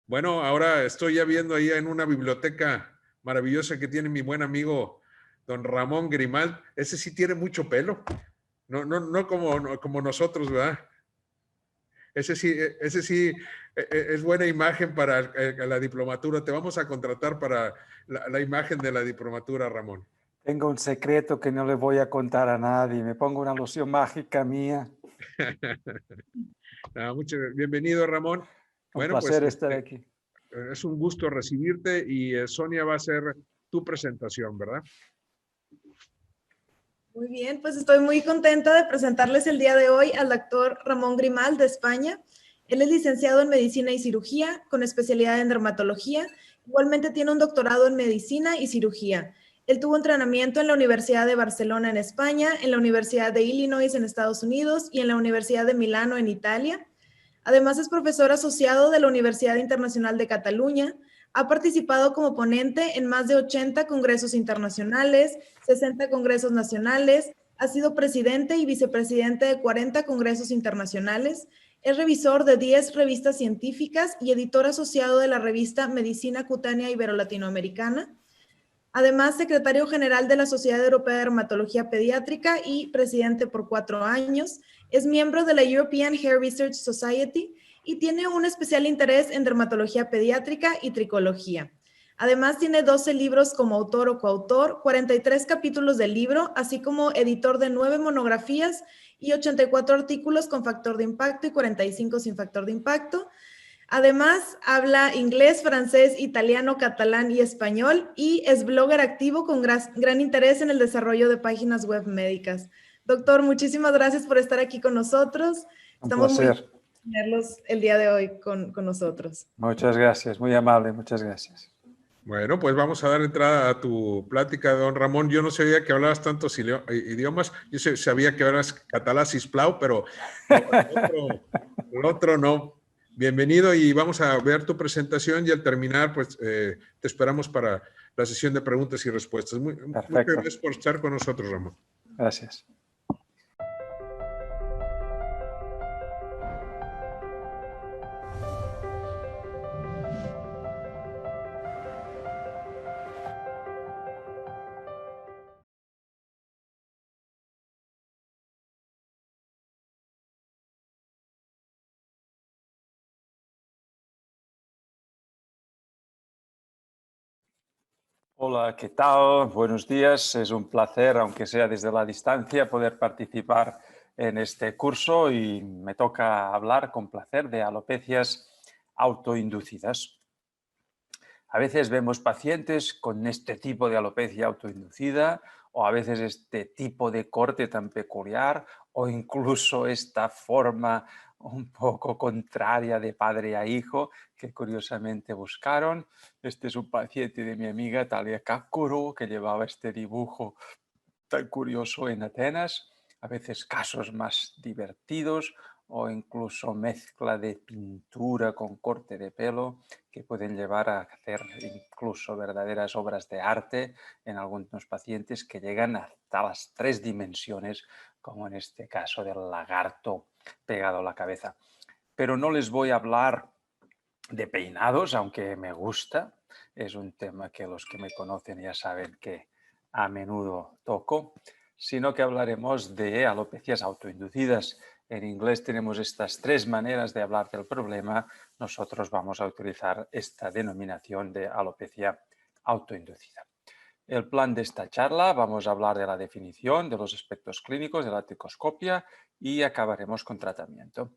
Bueno, ahora estoy ya viendo ahí en una biblioteca maravillosa que tiene mi buen amigo don Ramón Grimal. Ese sí tiene mucho pelo. No como nosotros, ¿verdad? Ese sí es buena imagen para la diplomatura. Te vamos a contratar para la imagen de la diplomatura, Ramón. Tengo un secreto que no le voy a contar a nadie. Me pongo una loción mágica mía. Bienvenido, Ramón. Un Bueno, pues placer estar aquí. es un gusto recibirte y Sonia va a hacer tu presentación, ¿verdad? Muy bien, pues estoy muy contenta de presentarles el día de hoy al doctor Ramón Grimal de España. Él es licenciado en Medicina y Cirugía con especialidad en dermatología. Igualmente tiene un doctorado en Medicina y Cirugía. Él tuvo entrenamiento en la Universidad de Barcelona en España, en la Universidad de Illinois en Estados Unidos y en la Universidad de Milano en Italia. Además, es profesor asociado de la Universidad Internacional de Cataluña. Ha participado como ponente en más de 80 congresos internacionales, 60 congresos nacionales, ha sido presidente y vicepresidente de 40 congresos internacionales, es revisor de 10 revistas científicas y editor asociado de la revista Medicina Cutánea Ibero-Latinoamericana. Además, secretario general de la Sociedad Europea de Dermatología Pediátrica y presidente por 4 años. Es miembro de la European Hair Research Society y tiene un especial interés en dermatología pediátrica y tricología. Además, tiene 12 libros como autor o coautor, 43 capítulos del libro, así como editor de 9 monografías y 84 artículos con factor de impacto y 45 sin factor de impacto. Además, habla inglés, francés, italiano, catalán y español y es blogger activo con gran interés en el desarrollo de páginas web médicas. Doctor, muchísimas gracias por estar aquí con nosotros. Un Estamos muy placer. felices de tenerlos el día de hoy con nosotros. Muchas gracias. Muy amable. Muchas gracias. Bueno, pues vamos a dar entrada a tu plática, don Ramón. Yo no sabía que hablabas tantos idiomas. Yo sabía que hablas catalán, sisplau, pero el otro no. Bienvenido y vamos a ver tu presentación y al terminar, pues te esperamos para la sesión de preguntas y respuestas. Muchas gracias por estar con nosotros, Ramón. Gracias. Hola, ¿qué tal? Buenos días. Es un placer, aunque sea desde la distancia, poder participar en este curso y me toca hablar con placer de alopecias autoinducidas. A veces vemos pacientes con este tipo de alopecia autoinducida o a veces este tipo de corte tan peculiar o incluso esta forma un poco contraria de padre a hijo que curiosamente buscaron. Este es un paciente de mi amiga Talia Kakuro que llevaba este dibujo tan curioso en Atenas, a veces casos más divertidos o incluso mezcla de pintura con corte de pelo que pueden llevar a hacer incluso verdaderas obras de arte en algunos pacientes que llegan hasta las 3 dimensiones, como en este caso del lagarto pegado a la cabeza. Pero no les voy a hablar de peinados, aunque me gusta. Es un tema que los que me conocen ya saben que a menudo toco, sino que hablaremos de alopecias autoinducidas. En inglés tenemos estas 3 maneras de hablar del problema. Nosotros vamos a utilizar esta denominación de alopecia autoinducida. El plan de esta charla, vamos a hablar de la definición, de los aspectos clínicos, de la tricoscopia y acabaremos con tratamiento.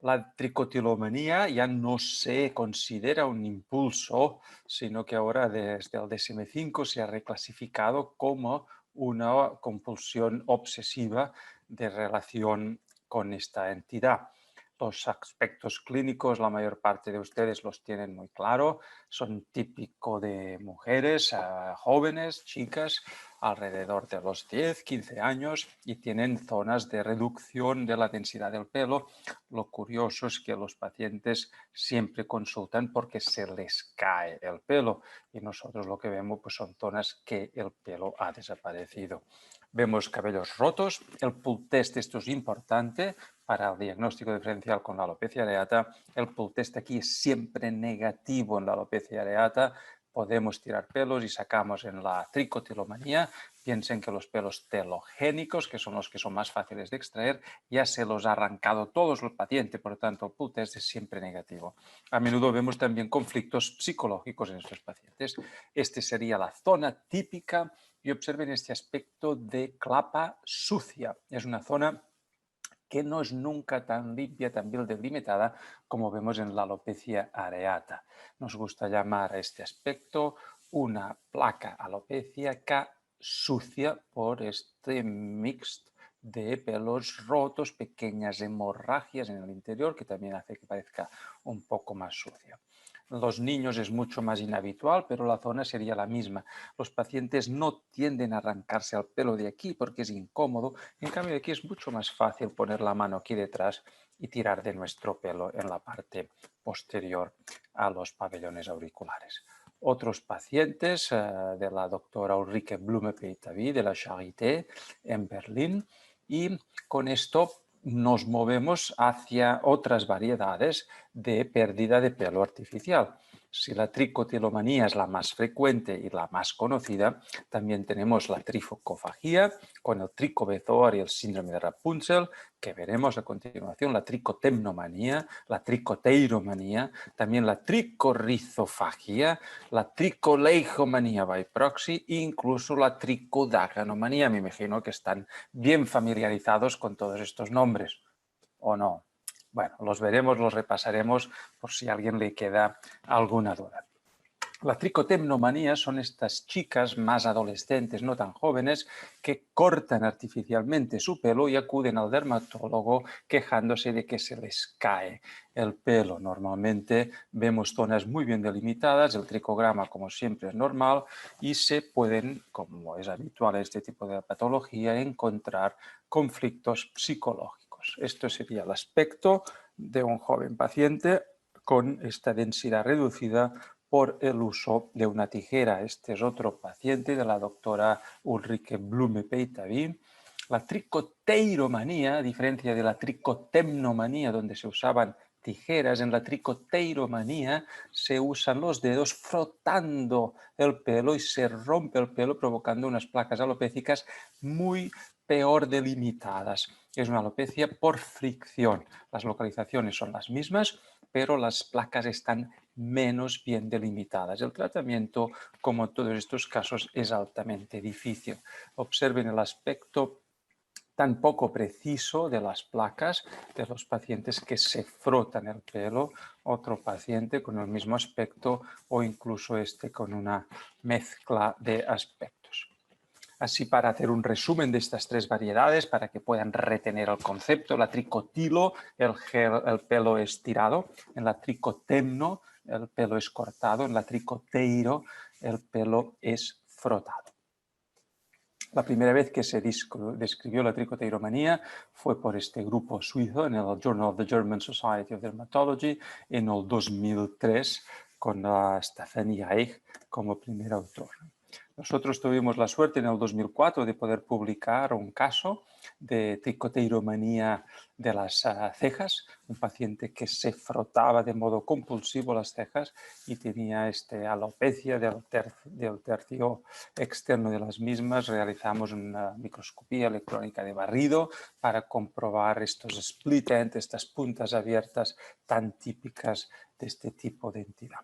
La tricotilomanía ya no se considera un impulso, sino que ahora desde el DSM-5 se ha reclasificado como una compulsión obsesiva de relación con esta entidad. Los aspectos clínicos, la mayor parte de ustedes los tienen muy claro, son típicos de mujeres, jóvenes, chicas, alrededor de los 10, 15 años y tienen zonas de reducción de la densidad del pelo. Lo curioso es que los pacientes siempre consultan porque se les cae el pelo y nosotros lo que vemos pues, son zonas que el pelo ha desaparecido. Vemos cabellos rotos, el pull test, esto es importante para el diagnóstico diferencial con la alopecia areata. El pull test aquí es siempre negativo en la alopecia areata. Podemos tirar pelos y sacamos en la tricotilomanía. Piensen que los pelos telogénicos, que son los que son más fáciles de extraer, ya se los ha arrancado todos el paciente, por lo tanto el pull test es siempre negativo. A menudo vemos también conflictos psicológicos en estos pacientes. Este sería la zona típica y observen este aspecto de clapa sucia. Es una zona que no es nunca tan limpia, tan bien delimitada como vemos en la alopecia areata. Nos gusta llamar a este aspecto una placa alopécica sucia por este mix de pelos rotos, pequeñas hemorragias en el interior que también hace que parezca un poco más sucia. Los niños es mucho más inhabitual, pero la zona sería la misma. Los pacientes no tienden a arrancarse el pelo de aquí porque es incómodo. En cambio, aquí es mucho más fácil poner la mano aquí detrás y tirar de nuestro pelo en la parte posterior a los pabellones auriculares. Otros pacientes de la doctora Ulrike Blume-Peitavi de la Charité en Berlín, y con esto nos movemos hacia otras variedades de pérdida de pelo artificial. Si la tricotilomanía es la más frecuente y la más conocida, también tenemos la trifocofagia con el tricobezoar y el síndrome de Rapunzel, que veremos a continuación, la tricotemnomanía, la tricoteiromanía, también la tricorrizofagia, la tricoleijomanía by proxy e incluso la tricodaganomanía. Me imagino que están bien familiarizados con todos estos nombres, ¿o no? Bueno, los veremos, los repasaremos por si a alguien le queda alguna duda. La tricotemnomanía son estas chicas más adolescentes, no tan jóvenes, que cortan artificialmente su pelo y acuden al dermatólogo quejándose de que se les cae el pelo. Normalmente vemos zonas muy bien delimitadas, el tricograma como siempre es normal y se pueden, como es habitual en este tipo de patología, encontrar conflictos psicológicos. Esto sería el aspecto de un joven paciente con esta densidad reducida por el uso de una tijera. Este es otro paciente de la doctora Ulrike Blume-Peitavi. La tricoteiromanía, a diferencia de la tricotemnomanía, donde se usaban tijeras, en la tricoteiromanía se usan los dedos frotando el pelo y se rompe el pelo provocando unas placas alopécicas muy peor delimitadas. Es una alopecia por fricción. Las localizaciones son las mismas, pero las placas están menos bien delimitadas. El tratamiento, como en todos estos casos, es altamente difícil. Observen el aspecto tan poco preciso de las placas de los pacientes que se frotan el pelo, otro paciente con el mismo aspecto o incluso este con una mezcla de aspectos. Así, para hacer un resumen de estas tres variedades, para que puedan retener el concepto, la tricotilo, el pelo estirado, en la tricotemno, el pelo es cortado, en la tricoteiro, el pelo es frotado. La primera vez que se describió la tricoteiromanía fue por este grupo suizo en el Journal of the German Society of Dermatology en el 2003 con Stephanie Eich como primer autor. Nosotros tuvimos la suerte en el 2004 de poder publicar un caso de tricoteiromanía de las cejas, un paciente que se frotaba de modo compulsivo las cejas y tenía alopecia del tercio externo de las mismas. Realizamos una microscopía electrónica de barrido para comprobar estos split ends, estas puntas abiertas tan típicas de este tipo de entidad.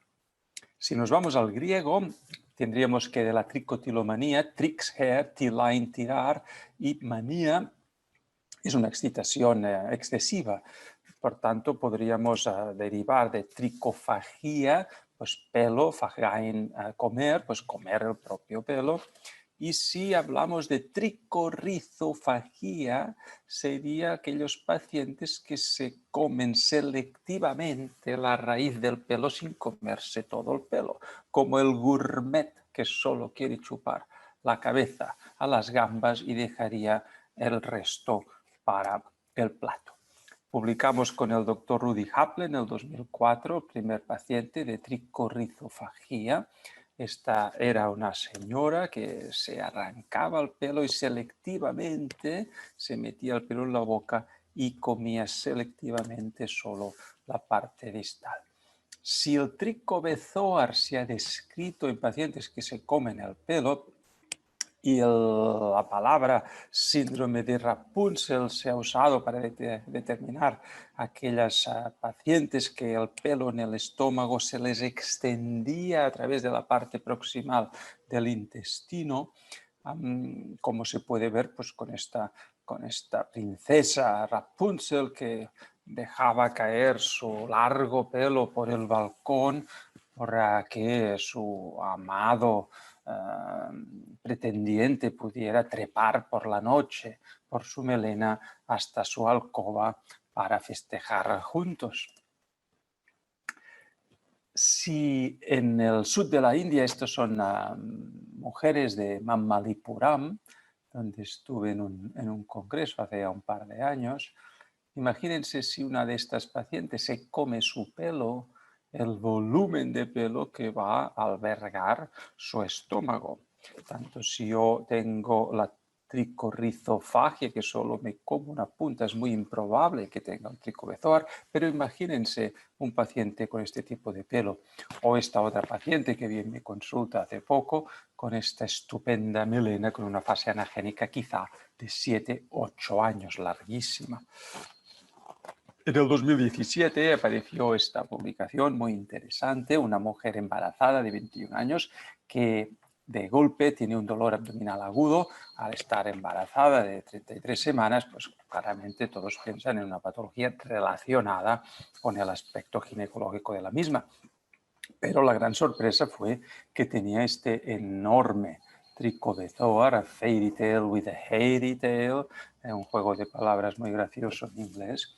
Si nos vamos al griego, tendríamos que de la tricotilomanía, trixher, tilain, tirar, y manía es una excitación excesiva. Por tanto, podríamos derivar de tricofagia, pues pelo, fagain, comer, pues comer el propio pelo. Y si hablamos de tricorrizofagia, sería aquellos pacientes que se comen selectivamente la raíz del pelo sin comerse todo el pelo, como el gourmet que solo quiere chupar la cabeza a las gambas y dejaría el resto para el plato. Publicamos con el doctor Rudy Haple en el 2004 el primer paciente de tricorrizofagia. Esta era una señora que se arrancaba el pelo y selectivamente se metía el pelo en la boca y comía selectivamente solo la parte distal. Si el tricobezoar se ha descrito en pacientes que se comen el pelo, y la palabra síndrome de Rapunzel se ha usado para determinar aquellas pacientes que el pelo en el estómago se les extendía a través de la parte proximal del intestino, como se puede ver pues, con esta princesa Rapunzel que dejaba caer su largo pelo por el balcón para que su amado pretendiente pudiera trepar por la noche por su melena hasta su alcoba para festejar juntos. Si en el sur de la India, estos son mujeres de Mallippuram, donde estuve en un congreso hace un par de años, imagínense si una de estas pacientes se come su pelo, el volumen de pelo que va a albergar su estómago. Tanto si yo tengo la tricorrizofagia, que solo me como una punta, es muy improbable que tenga un tricobezoar, pero imagínense un paciente con este tipo de pelo, o esta otra paciente que vi en mi consulta hace poco, con esta estupenda melena con una fase anagénica quizá de 7-8 años, larguísima. En el 2017 apareció esta publicación muy interesante, una mujer embarazada de 21 años que de golpe tiene un dolor abdominal agudo al estar embarazada de 33 semanas, pues claramente todos piensan en una patología relacionada con el aspecto ginecológico de la misma. Pero la gran sorpresa fue que tenía este enorme tricobezoar, a fairy tale with a hairy tale, un juego de palabras muy gracioso en inglés.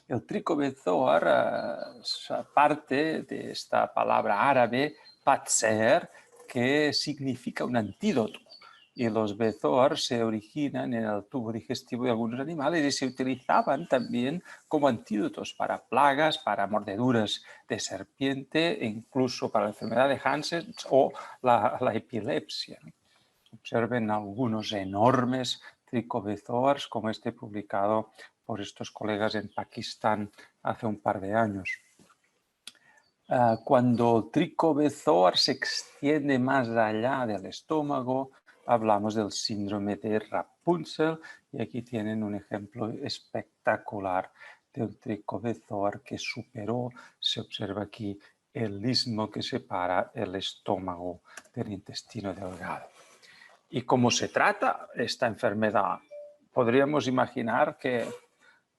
El tricobezoar parte de esta palabra árabe, patser, que significa un antídoto. Y los bezoar se originan en el tubo digestivo de algunos animales y se utilizaban también como antídotos para plagas, para mordeduras de serpiente e incluso para la enfermedad de Hansen o la epilepsia. Observen algunos enormes tricobezoars como este publicado por estos colegas en Pakistán hace un par de años. Cuando el tricobezoar se extiende más allá del estómago, hablamos del síndrome de Rapunzel y aquí tienen un ejemplo espectacular de un tricobezoar que superó, se observa aquí, el istmo que separa el estómago del intestino delgado. ¿Y cómo se trata esta enfermedad? Podríamos imaginar que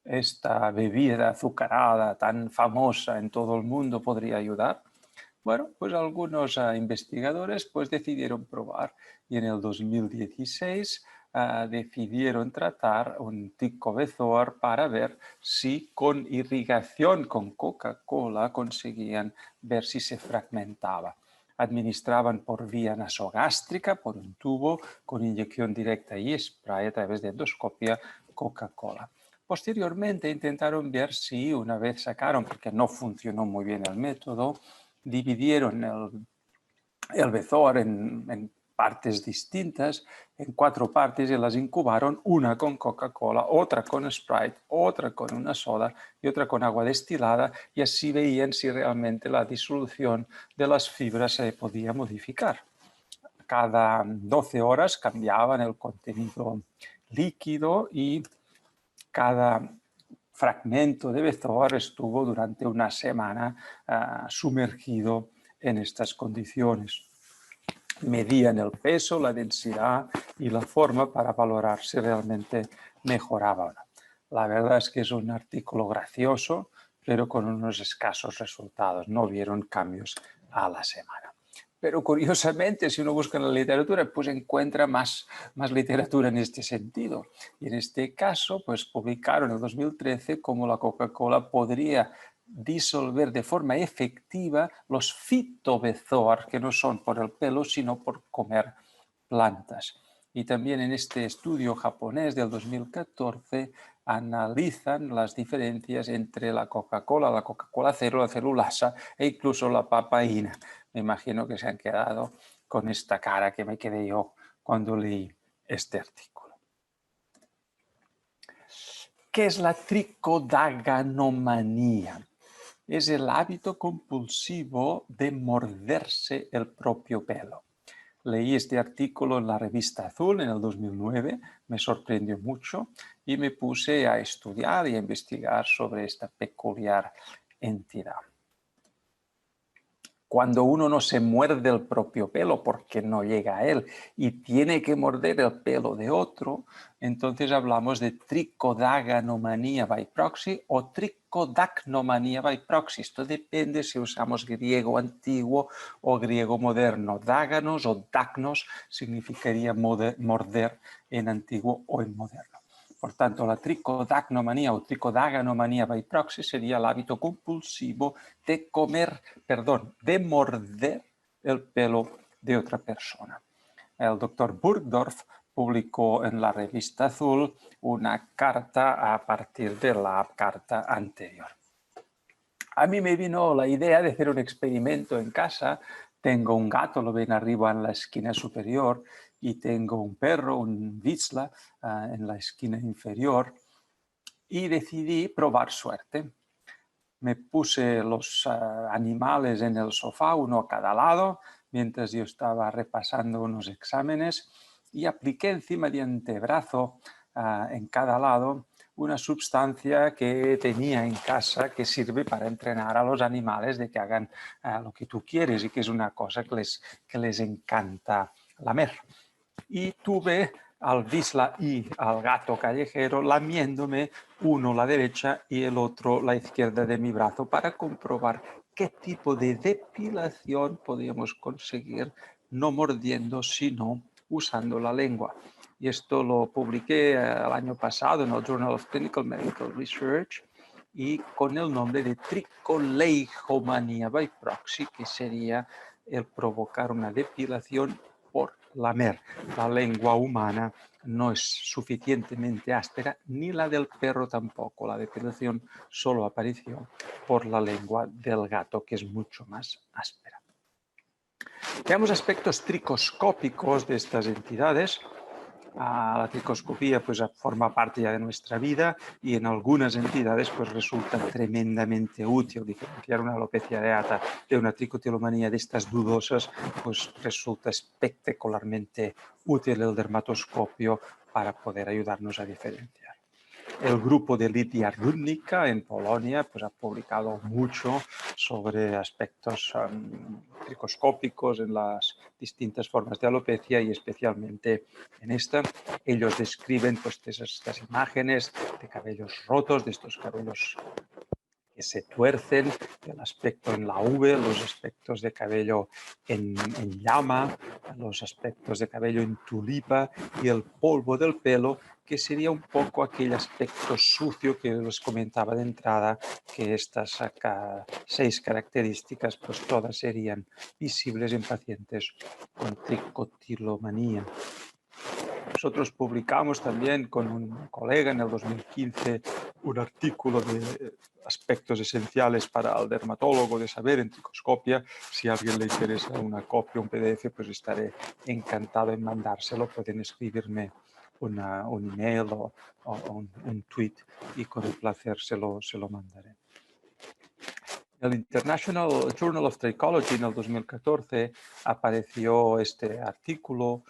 esta bebida azucarada tan famosa en todo el mundo podría ayudar. Bueno, pues algunos investigadores pues decidieron probar y en el 2016 decidieron tratar un tricobezoar para ver si con irrigación con Coca-Cola conseguían ver si se fragmentaba. Administraban por vía nasogástrica, por un tubo, con inyección directa y spray a través de endoscopia Coca-Cola. Posteriormente intentaron ver si una vez sacaron, porque no funcionó muy bien el método, dividieron el bezoar en partes distintas, en 4 partes, y las incubaron, una con Coca-Cola, otra con Sprite, otra con una soda y otra con agua destilada, y así veían si realmente la disolución de las fibras se podía modificar. Cada 12 horas cambiaban el contenido líquido y cada fragmento de bezoar estuvo durante una semana sumergido en estas condiciones. Medían el peso, la densidad y la forma para valorar si realmente mejoraba o no. La verdad es que es un artículo gracioso, pero con unos escasos resultados. No vieron cambios a la semana. Pero curiosamente, si uno busca en la literatura, pues encuentra más literatura en este sentido. Y en este caso, pues publicaron en el 2013 cómo la Coca-Cola podría disolver de forma efectiva los fitobezoar, que no son por el pelo, sino por comer plantas. Y también en este estudio japonés del 2014 analizan las diferencias entre la Coca-Cola cero, la celulasa e incluso la papaína. Me imagino que se han quedado con esta cara que me quedé yo cuando leí este artículo. ¿Qué es la tricodaganomanía? Es el hábito compulsivo de morderse el propio pelo. Leí este artículo en la revista Azul en el 2009, me sorprendió mucho y me puse a estudiar y a investigar sobre esta peculiar entidad. Cuando uno no se muerde el propio pelo porque no llega a él y tiene que morder el pelo de otro, entonces hablamos de tricodaganomanía by proxy o tricodacnomanía by proxy. Esto depende si usamos griego antiguo o griego moderno. Dáganos o dacnos significaría morder en antiguo o en moderno. Por tanto, la tricodacnomanía o tricodaganomanía by proxy sería el hábito compulsivo de de morder el pelo de otra persona. El doctor Burgdorf publicó en la revista Azul una carta a partir de la carta anterior. A mí me vino la idea de hacer un experimento en casa. Tengo un gato, lo ven arriba en la esquina superior, y tengo un perro, un Vizsla, en la esquina inferior, y decidí probar suerte. Me puse los animales en el sofá, uno a cada lado, mientras yo estaba repasando unos exámenes, y apliqué encima de antebrazo en cada lado una sustancia que tenía en casa que sirve para entrenar a los animales de que hagan lo que tú quieres y que es una cosa que les encanta lamer. Y tuve al Vizsla y al gato callejero lamiéndome, uno la derecha y el otro la izquierda de mi brazo, para comprobar qué tipo de depilación podíamos conseguir no mordiendo, sino usando la lengua. Y esto lo publiqué el año pasado en el Journal of Clinical Medical Research y con el nombre de tricoleihomanía by proxy, que sería el provocar una depilación por lamer. La lengua humana no es suficientemente áspera, ni la del perro tampoco. La depilación solo apareció por la lengua del gato, que es mucho más áspera. Veamos aspectos tricoscópicos de estas entidades. La tricoscopía pues, forma parte ya de nuestra vida y en algunas entidades pues, resulta tremendamente útil. Diferenciar una alopecia areata de una tricotilomanía de estas dudosas pues, resulta espectacularmente útil el dermatoscopio para poder ayudarnos a diferenciar. El grupo de Lidia Rudnicka en Polonia pues, ha publicado mucho sobre aspectos tricoscópicos en las distintas formas de alopecia y especialmente en esta. Ellos describen pues, estas imágenes de cabellos rotos, de estos cabellos que se tuercen, el aspecto en la V, los aspectos de cabello en llama, los aspectos de cabello en tulipa y el polvo del pelo, que sería un poco aquel aspecto sucio que les comentaba de entrada, que estas 6 características pues todas serían visibles en pacientes con tricotilomanía. Nosotros publicamos también con un colega en el 2015 un artículo de aspectos esenciales para el dermatólogo de saber en tricoscopia. Si a alguien le interesa una copia, un PDF, pues estaré encantado en mandárselo. Pueden escribirme un email o un tweet y con el placer se lo mandaré. En el International Journal of Trichology en el 2014 apareció este artículo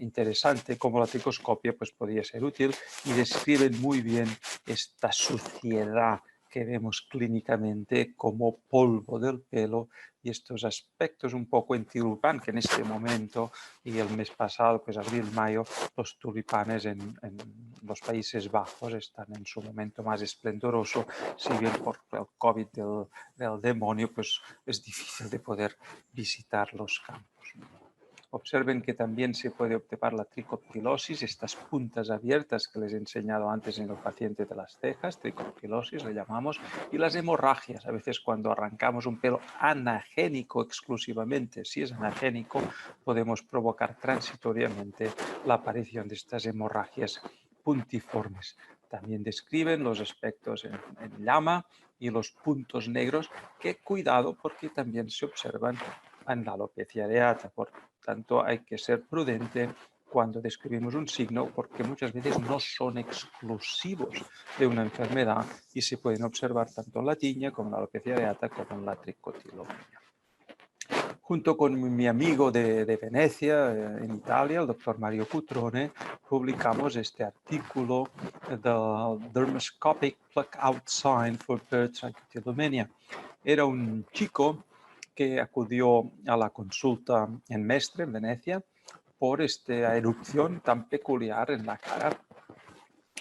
interesante, cómo la tricoscopia pues, podía ser útil, y describen muy bien esta suciedad que vemos clínicamente como polvo del pelo y estos aspectos un poco en tulipán, que en este momento y el mes pasado, pues abril-mayo, los tulipanes en los Países Bajos están en su momento más esplendoroso, si bien por el COVID del demonio pues es difícil de poder visitar los campos. Observen que también se puede observar la tricotilosis, estas puntas abiertas que les he enseñado antes en el paciente de las cejas, tricotilosis le llamamos, y las hemorragias. A veces cuando arrancamos un pelo anagénico exclusivamente, si es anagénico, podemos provocar transitoriamente la aparición de estas hemorragias puntiformes. También describen los aspectos en llama y los puntos negros, que cuidado porque también se observan en la alopecia areata. Por tanto, hay que ser prudente cuando describimos un signo porque muchas veces no son exclusivos de una enfermedad y se pueden observar tanto en la tiña como en la alopecia areata como en la tricotilomanía. Junto con mi amigo de Venecia, en Italia, el doctor Mario Cutrone, publicamos este artículo, The Dermoscopic Pluck-Out Sign for Trichotillomania. Era un chico que acudió a la consulta en Mestre, en Venecia, por esta erupción tan peculiar en la cara.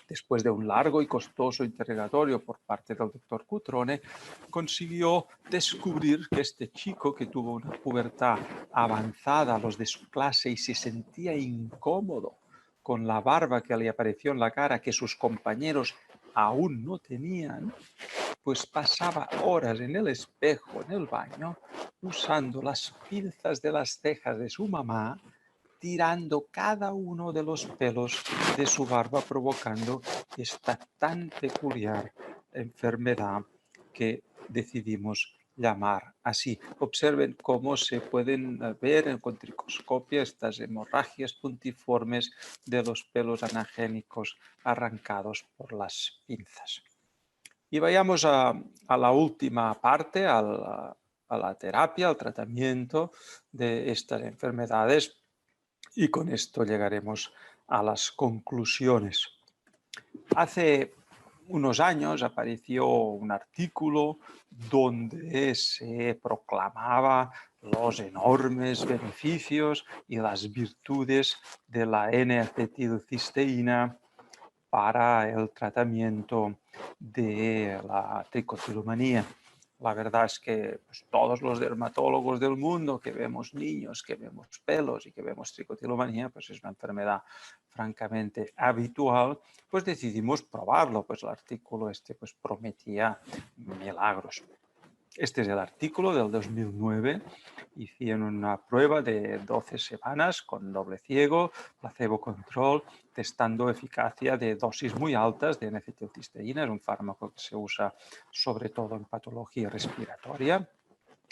Después de un largo y costoso interrogatorio por parte del doctor Cutrone, consiguió descubrir que este chico, que tuvo una pubertad avanzada a los de su clase y se sentía incómodo con la barba que le apareció en la cara que sus compañeros aún no tenían, pues pasaba horas en el espejo, en el baño, usando las pinzas de las cejas de su mamá, tirando cada uno de los pelos de su barba, provocando esta tan peculiar enfermedad que decidimos llamar así. Observen cómo se pueden ver con tricoscopia estas hemorragias puntiformes de los pelos anagénicos arrancados por las pinzas. Y vayamos a la última parte, a la terapia, al tratamiento de estas enfermedades. Y con esto llegaremos a las conclusiones. Hace unos años apareció un artículo donde se proclamaba los enormes beneficios y las virtudes de la N-acetilcisteína para el tratamiento de la tricotilomanía. La verdad es que pues, todos los dermatólogos del mundo que vemos niños, que vemos pelos y que vemos tricotilomanía, pues es una enfermedad francamente habitual, pues decidimos probarlo, pues el artículo pues prometía milagros. Este es el artículo del 2009. Hicieron una prueba de 12 semanas con doble ciego, placebo control, testando eficacia de dosis muy altas de N-acetilcisteína. Es un fármaco que se usa sobre todo en patología respiratoria,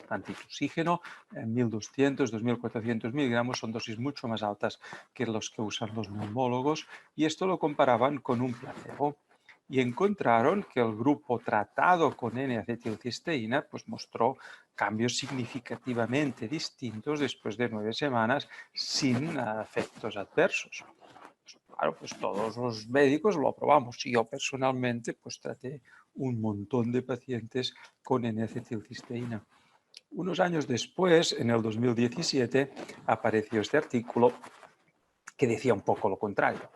antitussígeno, 1.200, 2.400 miligramos, son dosis mucho más altas que los que usan los neumólogos, y esto lo comparaban con un placebo. Y encontraron que el grupo tratado con N-acetilcisteína pues mostró cambios significativamente distintos después de 9 semanas sin efectos adversos. Claro, pues todos los médicos lo aprobamos y yo personalmente pues traté un montón de pacientes con N-acetilcisteína. Unos años después, en el 2017, apareció este artículo que decía un poco lo contrario.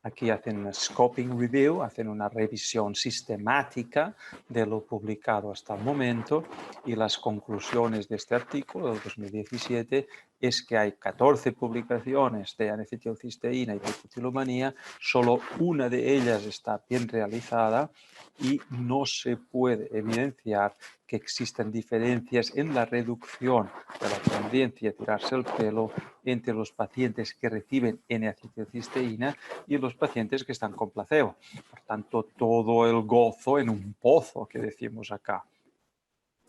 Aquí hacen un scoping review, hacen una revisión sistemática de lo publicado hasta el momento, y las conclusiones de este artículo del 2017 es que hay 14 publicaciones de N-acetilcisteína y tricotilomanía, solo una de ellas está bien realizada y no se puede evidenciar que existen diferencias en la reducción de la tendencia a tirarse el pelo entre los pacientes que reciben N-acetilcisteína y los pacientes que están con placebo. Por tanto, todo el gozo en un pozo, que decimos acá.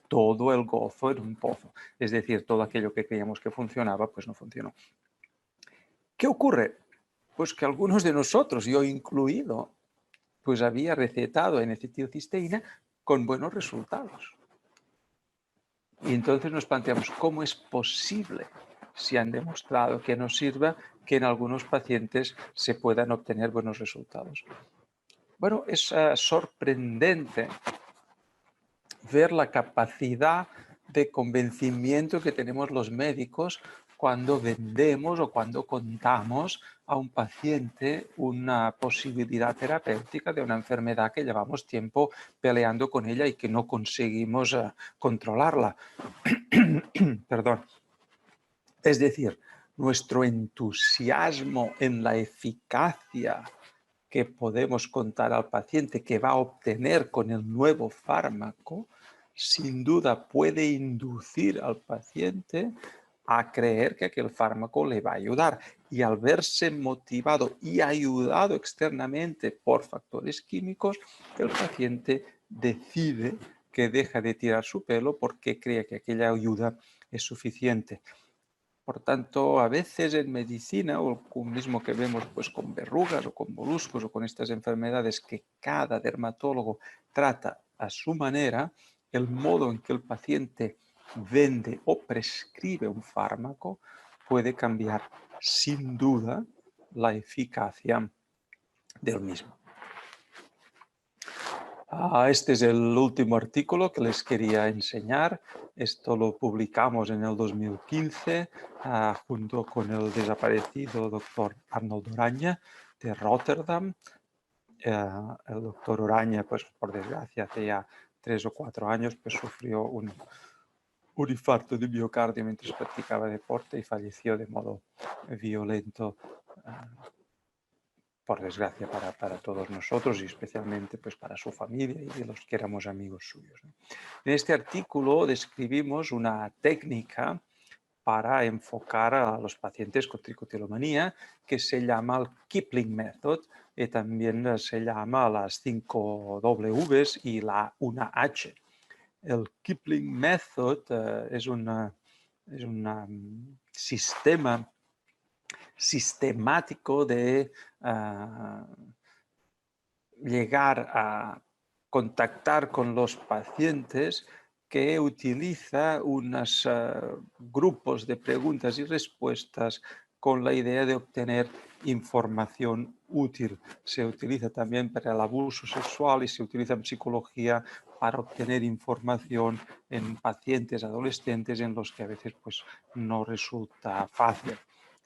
Todo el gozo en un pozo. Es decir, todo aquello que creíamos que funcionaba, pues no funcionó. ¿Qué ocurre? Pues que algunos de nosotros, yo incluido, pues había recetado N-acetilcisteína con buenos resultados. Y entonces nos planteamos, ¿cómo es posible, si han demostrado que nos sirva, que en algunos pacientes se puedan obtener buenos resultados? Bueno, es sorprendente ver la capacidad de convencimiento que tenemos los médicos cuando vendemos o cuando contamos a un paciente una posibilidad terapéutica de una enfermedad que llevamos tiempo peleando con ella y que no conseguimos controlarla. Perdón. Es decir, nuestro entusiasmo en la eficacia que podemos contar al paciente que va a obtener con el nuevo fármaco, sin duda puede inducir al paciente a creer que aquel fármaco le va a ayudar. Y al verse motivado y ayudado externamente por factores químicos, el paciente decide que deja de tirar su pelo porque cree que aquella ayuda es suficiente. Por tanto, a veces en medicina, o mismo que vemos pues, con verrugas o con moluscos o con estas enfermedades que cada dermatólogo trata a su manera, el modo en que el paciente vende o prescribe un fármaco puede cambiar sin duda la eficacia del mismo. Este es el último artículo que les quería enseñar. Esto lo publicamos en el 2015 junto con el desaparecido doctor Arnold Oraña de Rotterdam. El doctor Oraña, pues por desgracia, hace ya 3 o 4 años, pues sufrió un infarto de miocardio mientras practicaba deporte y falleció de modo violento, por desgracia para todos nosotros y especialmente pues, para su familia y de los que éramos amigos suyos, ¿no? En este artículo describimos una técnica para enfocar a los pacientes con tricotilomanía que se llama el Kipling Method y también se llama las 5 Ws y la 1H. El Kipling Method es un sistema sistemático de llegar a contactar con los pacientes que utiliza unos grupos de preguntas y respuestas con la idea de obtener información útil. Se utiliza también para el abuso sexual y se utiliza en psicología para obtener información en pacientes adolescentes en los que a veces pues, no resulta fácil.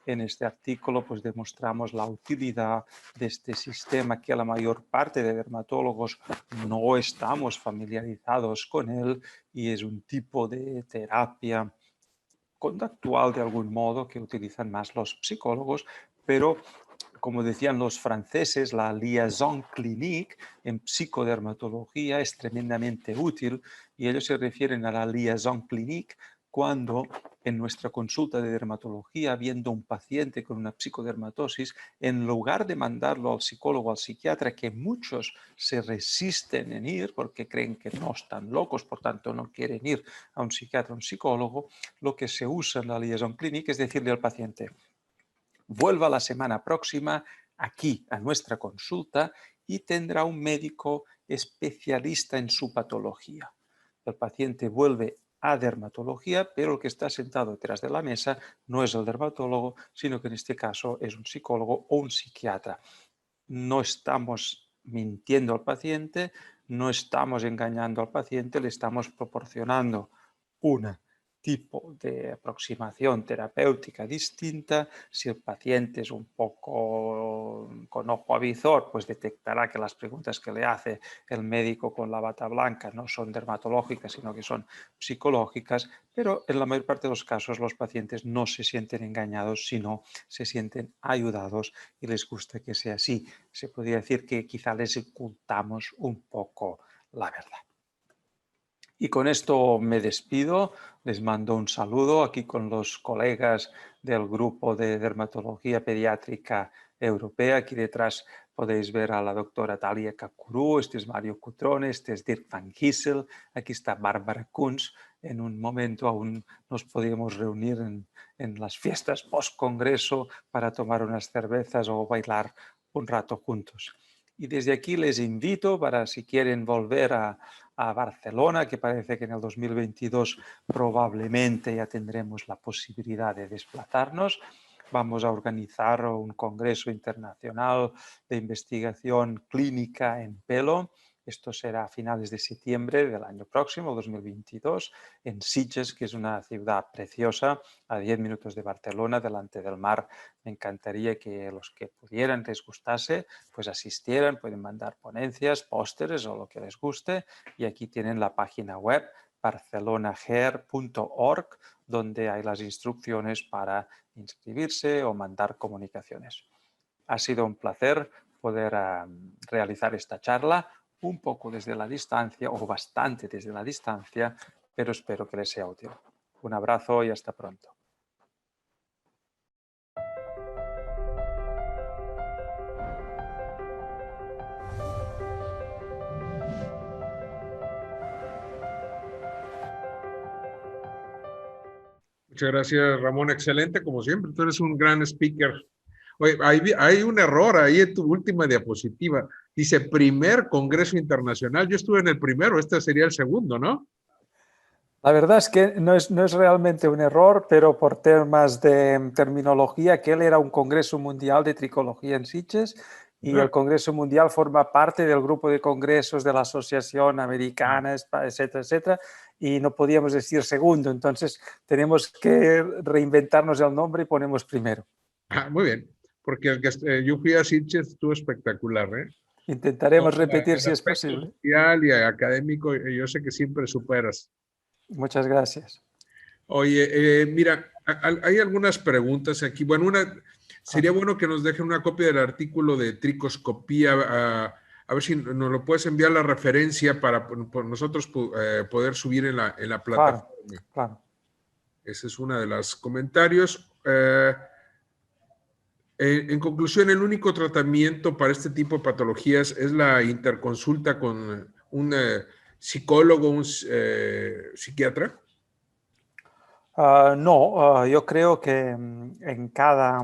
En este artículo pues, demostramos la utilidad de este sistema que la mayor parte de dermatólogos no estamos familiarizados con él y es un tipo de terapia conductual de algún modo que utilizan más los psicólogos, pero como decían los franceses, la liaison clinique en psicodermatología es tremendamente útil y ellos se refieren a la liaison clinique cuando en nuestra consulta de dermatología, viendo un paciente con una psicodermatosis, en lugar de mandarlo al psicólogo o al psiquiatra, que muchos se resisten en ir porque creen que no están locos, por tanto no quieren ir a un psiquiatra o un psicólogo, lo que se usa en la liaison clinique es decirle al paciente: vuelva la semana próxima aquí a nuestra consulta y tendrá un médico especialista en su patología. El paciente vuelve a dermatología, pero el que está sentado detrás de la mesa no es el dermatólogo, sino que en este caso es un psicólogo o un psiquiatra. No estamos mintiendo al paciente, no estamos engañando al paciente, le estamos proporcionando un tipo de aproximación terapéutica distinta. Si el paciente es un poco con ojo avizor, pues detectará que las preguntas que le hace el médico con la bata blanca no son dermatológicas, sino que son psicológicas, pero en la mayor parte de los casos los pacientes no se sienten engañados, sino se sienten ayudados y les gusta que sea así. Se podría decir que quizá les ocultamos un poco la verdad. Y con esto me despido, les mando un saludo aquí con los colegas del grupo de dermatología pediátrica europea. Aquí detrás podéis ver a la doctora Talia Cacurú, este es Mario Cutrone, este es Dirk van Giesel, aquí está Bárbara Kunz. En un momento aún nos podíamos reunir en las fiestas post-congreso para tomar unas cervezas o bailar un rato juntos. Y desde aquí les invito para si quieren volver a Barcelona, que parece que en el 2022 probablemente ya tendremos la posibilidad de desplazarnos. Vamos a organizar un congreso internacional de investigación clínica en pelo. Esto será a finales de septiembre del año próximo, 2022, en Sitges, que es una ciudad preciosa, a 10 minutos de Barcelona, delante del mar. Me encantaría que los que pudieran, les gustase, pues asistieran, pueden mandar ponencias, pósteres o lo que les guste. Y aquí tienen la página web barcelonahair.org, donde hay las instrucciones para inscribirse o mandar comunicaciones. Ha sido un placer poder realizar esta charla un poco desde la distancia o bastante desde la distancia, pero espero que les sea útil. Un abrazo y hasta pronto. Muchas gracias, Ramón. Excelente, como siempre. Tú eres un gran speaker. Oye, hay un error ahí en tu última diapositiva. Dice primer Congreso Internacional. Yo estuve en el primero, este sería el segundo, ¿no? La verdad es que no es realmente un error, pero por temas de terminología, que él era un Congreso Mundial de Tricología en Sitges y el Congreso Mundial forma parte del grupo de congresos de la Asociación Americana, etcétera, etcétera, y no podíamos decir segundo, entonces tenemos que reinventarnos el nombre y ponemos primero. Muy bien, porque el que yo fui a Sitges estuvo espectacular, ¿eh? Intentaremos repetir si es posible. Social y académico, yo sé que siempre superas. Muchas gracias. Oye, mira, hay algunas preguntas aquí. Bueno, sería bueno que nos dejen una copia del artículo de tricoscopía, a ver si nos lo puedes enviar la referencia para por nosotros poder subir en la plataforma. Claro. Ese es uno de los comentarios. En conclusión, el único tratamiento para este tipo de patologías es la interconsulta con un psicólogo, un psiquiatra. No, yo creo que en cada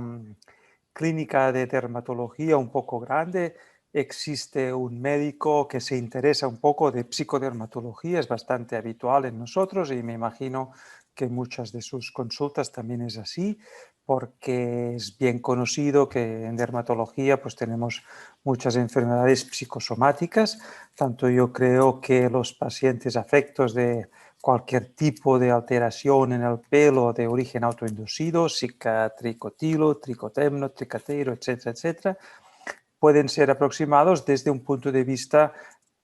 clínica de dermatología un poco grande existe un médico que se interesa un poco de psicodermatología, es bastante habitual en nosotros y me imagino que en muchas de sus consultas también es así, porque es bien conocido que en dermatología pues tenemos muchas enfermedades psicosomáticas, tanto yo creo que los pacientes afectos de cualquier tipo de alteración en el pelo de origen autoinducido, cicatricotilo, tricotemno, tricatero, etcétera, etcétera, pueden ser aproximados desde un punto de vista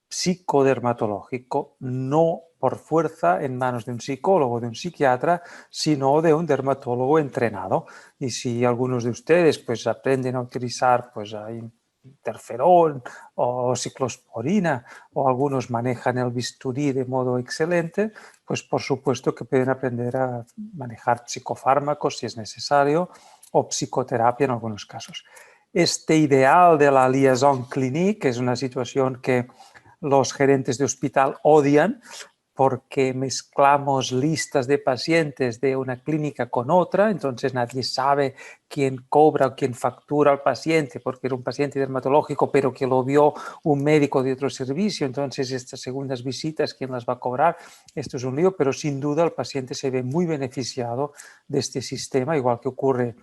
psicodermatológico, no por fuerza en manos de un psicólogo o de un psiquiatra, sino de un dermatólogo entrenado. Y si algunos de ustedes pues aprenden a utilizar pues interferón o ciclosporina, o algunos manejan el bisturí de modo excelente, pues por supuesto que pueden aprender a manejar psicofármacos si es necesario o psicoterapia en algunos casos. Este ideal de la liaison clinique es una situación que los gerentes de hospital odian porque mezclamos listas de pacientes de una clínica con otra, entonces nadie sabe quién cobra o quién factura al paciente porque era un paciente dermatológico pero que lo vio un médico de otro servicio, entonces estas segundas visitas, ¿quién las va a cobrar? Esto es un lío, pero sin duda el paciente se ve muy beneficiado de este sistema, igual que ocurre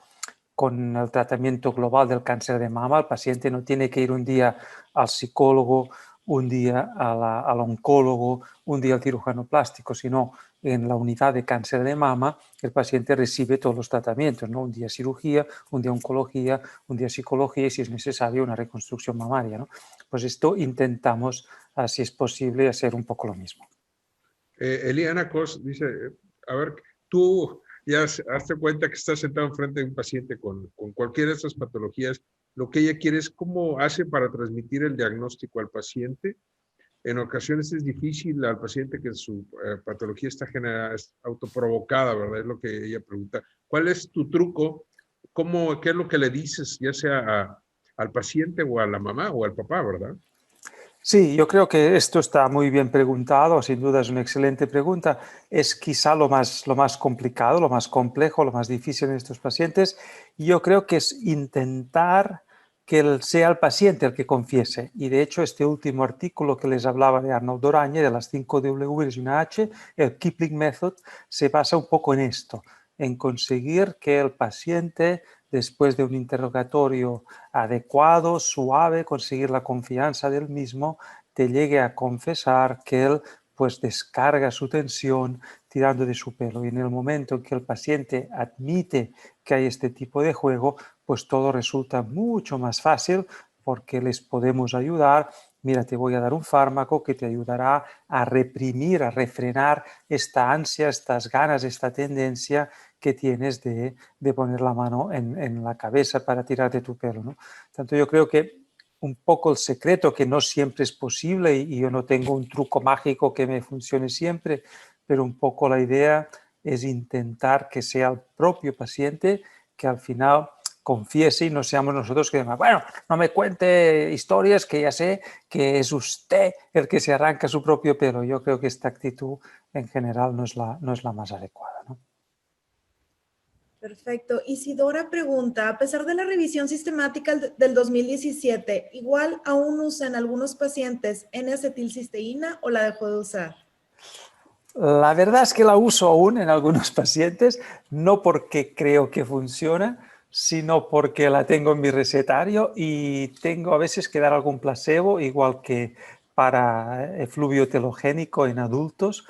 con el tratamiento global del cáncer de mama. El paciente no tiene que ir un día al psicólogo, un día al oncólogo, un día al cirujano plástico, sino en la unidad de cáncer de mama el paciente recibe todos los tratamientos, ¿no? Un día cirugía, un día oncología, un día psicología y si es necesario una reconstrucción mamaria, ¿no? Pues esto intentamos, si es posible, hacer un poco lo mismo. Eliana Cos dice, a ver, tú ya hazte cuenta que estás sentado enfrente de un paciente con cualquiera de estas patologías, lo que ella quiere es cómo hace para transmitir el diagnóstico al paciente. En ocasiones es difícil al paciente que su patología está generada, es autoprovocada, ¿verdad? Es lo que ella pregunta. ¿Cuál es tu truco? ¿Qué es lo que le dices, ya sea al paciente o a la mamá o al papá, ¿verdad? Sí, yo creo que esto está muy bien preguntado, sin duda es una excelente pregunta. Es quizá lo más complicado, lo más complejo, lo más difícil en estos pacientes. Y yo creo que es intentar que sea el paciente el que confiese. Y de hecho, este último artículo que les hablaba de Arnold Orañe, de las 5 W y una H, el Kipling Method, se basa un poco en esto, en conseguir que el paciente, después de un interrogatorio adecuado, suave, conseguir la confianza del mismo, te llegue a confesar que él pues descarga su tensión tirando de su pelo. Y en el momento en que el paciente admite que hay este tipo de juego, pues todo resulta mucho más fácil porque les podemos ayudar mira, te voy a dar un fármaco que te ayudará a reprimir, a refrenar esta ansia, estas ganas, esta tendencia que tienes de poner la mano en la cabeza para tirar de tu pelo, ¿no? Tanto yo creo que un poco el secreto, que no siempre es posible y yo no tengo un truco mágico que me funcione siempre, pero un poco la idea es intentar que sea el propio paciente que al final confiese y no seamos nosotros que digamos, bueno, no me cuente historias que ya sé que es usted el que se arranca su propio pelo. Yo creo que esta actitud en general no es la más adecuada, ¿no? Perfecto. Isidora pregunta, a pesar de la revisión sistemática del 2017, ¿igual aún usa en algunos pacientes N-acetilcisteína o la dejó de usar? La verdad es que la uso aún en algunos pacientes, no porque creo que funciona, sino porque la tengo en mi recetario y tengo a veces que dar algún placebo, igual que para efluvio telogénico en adultos.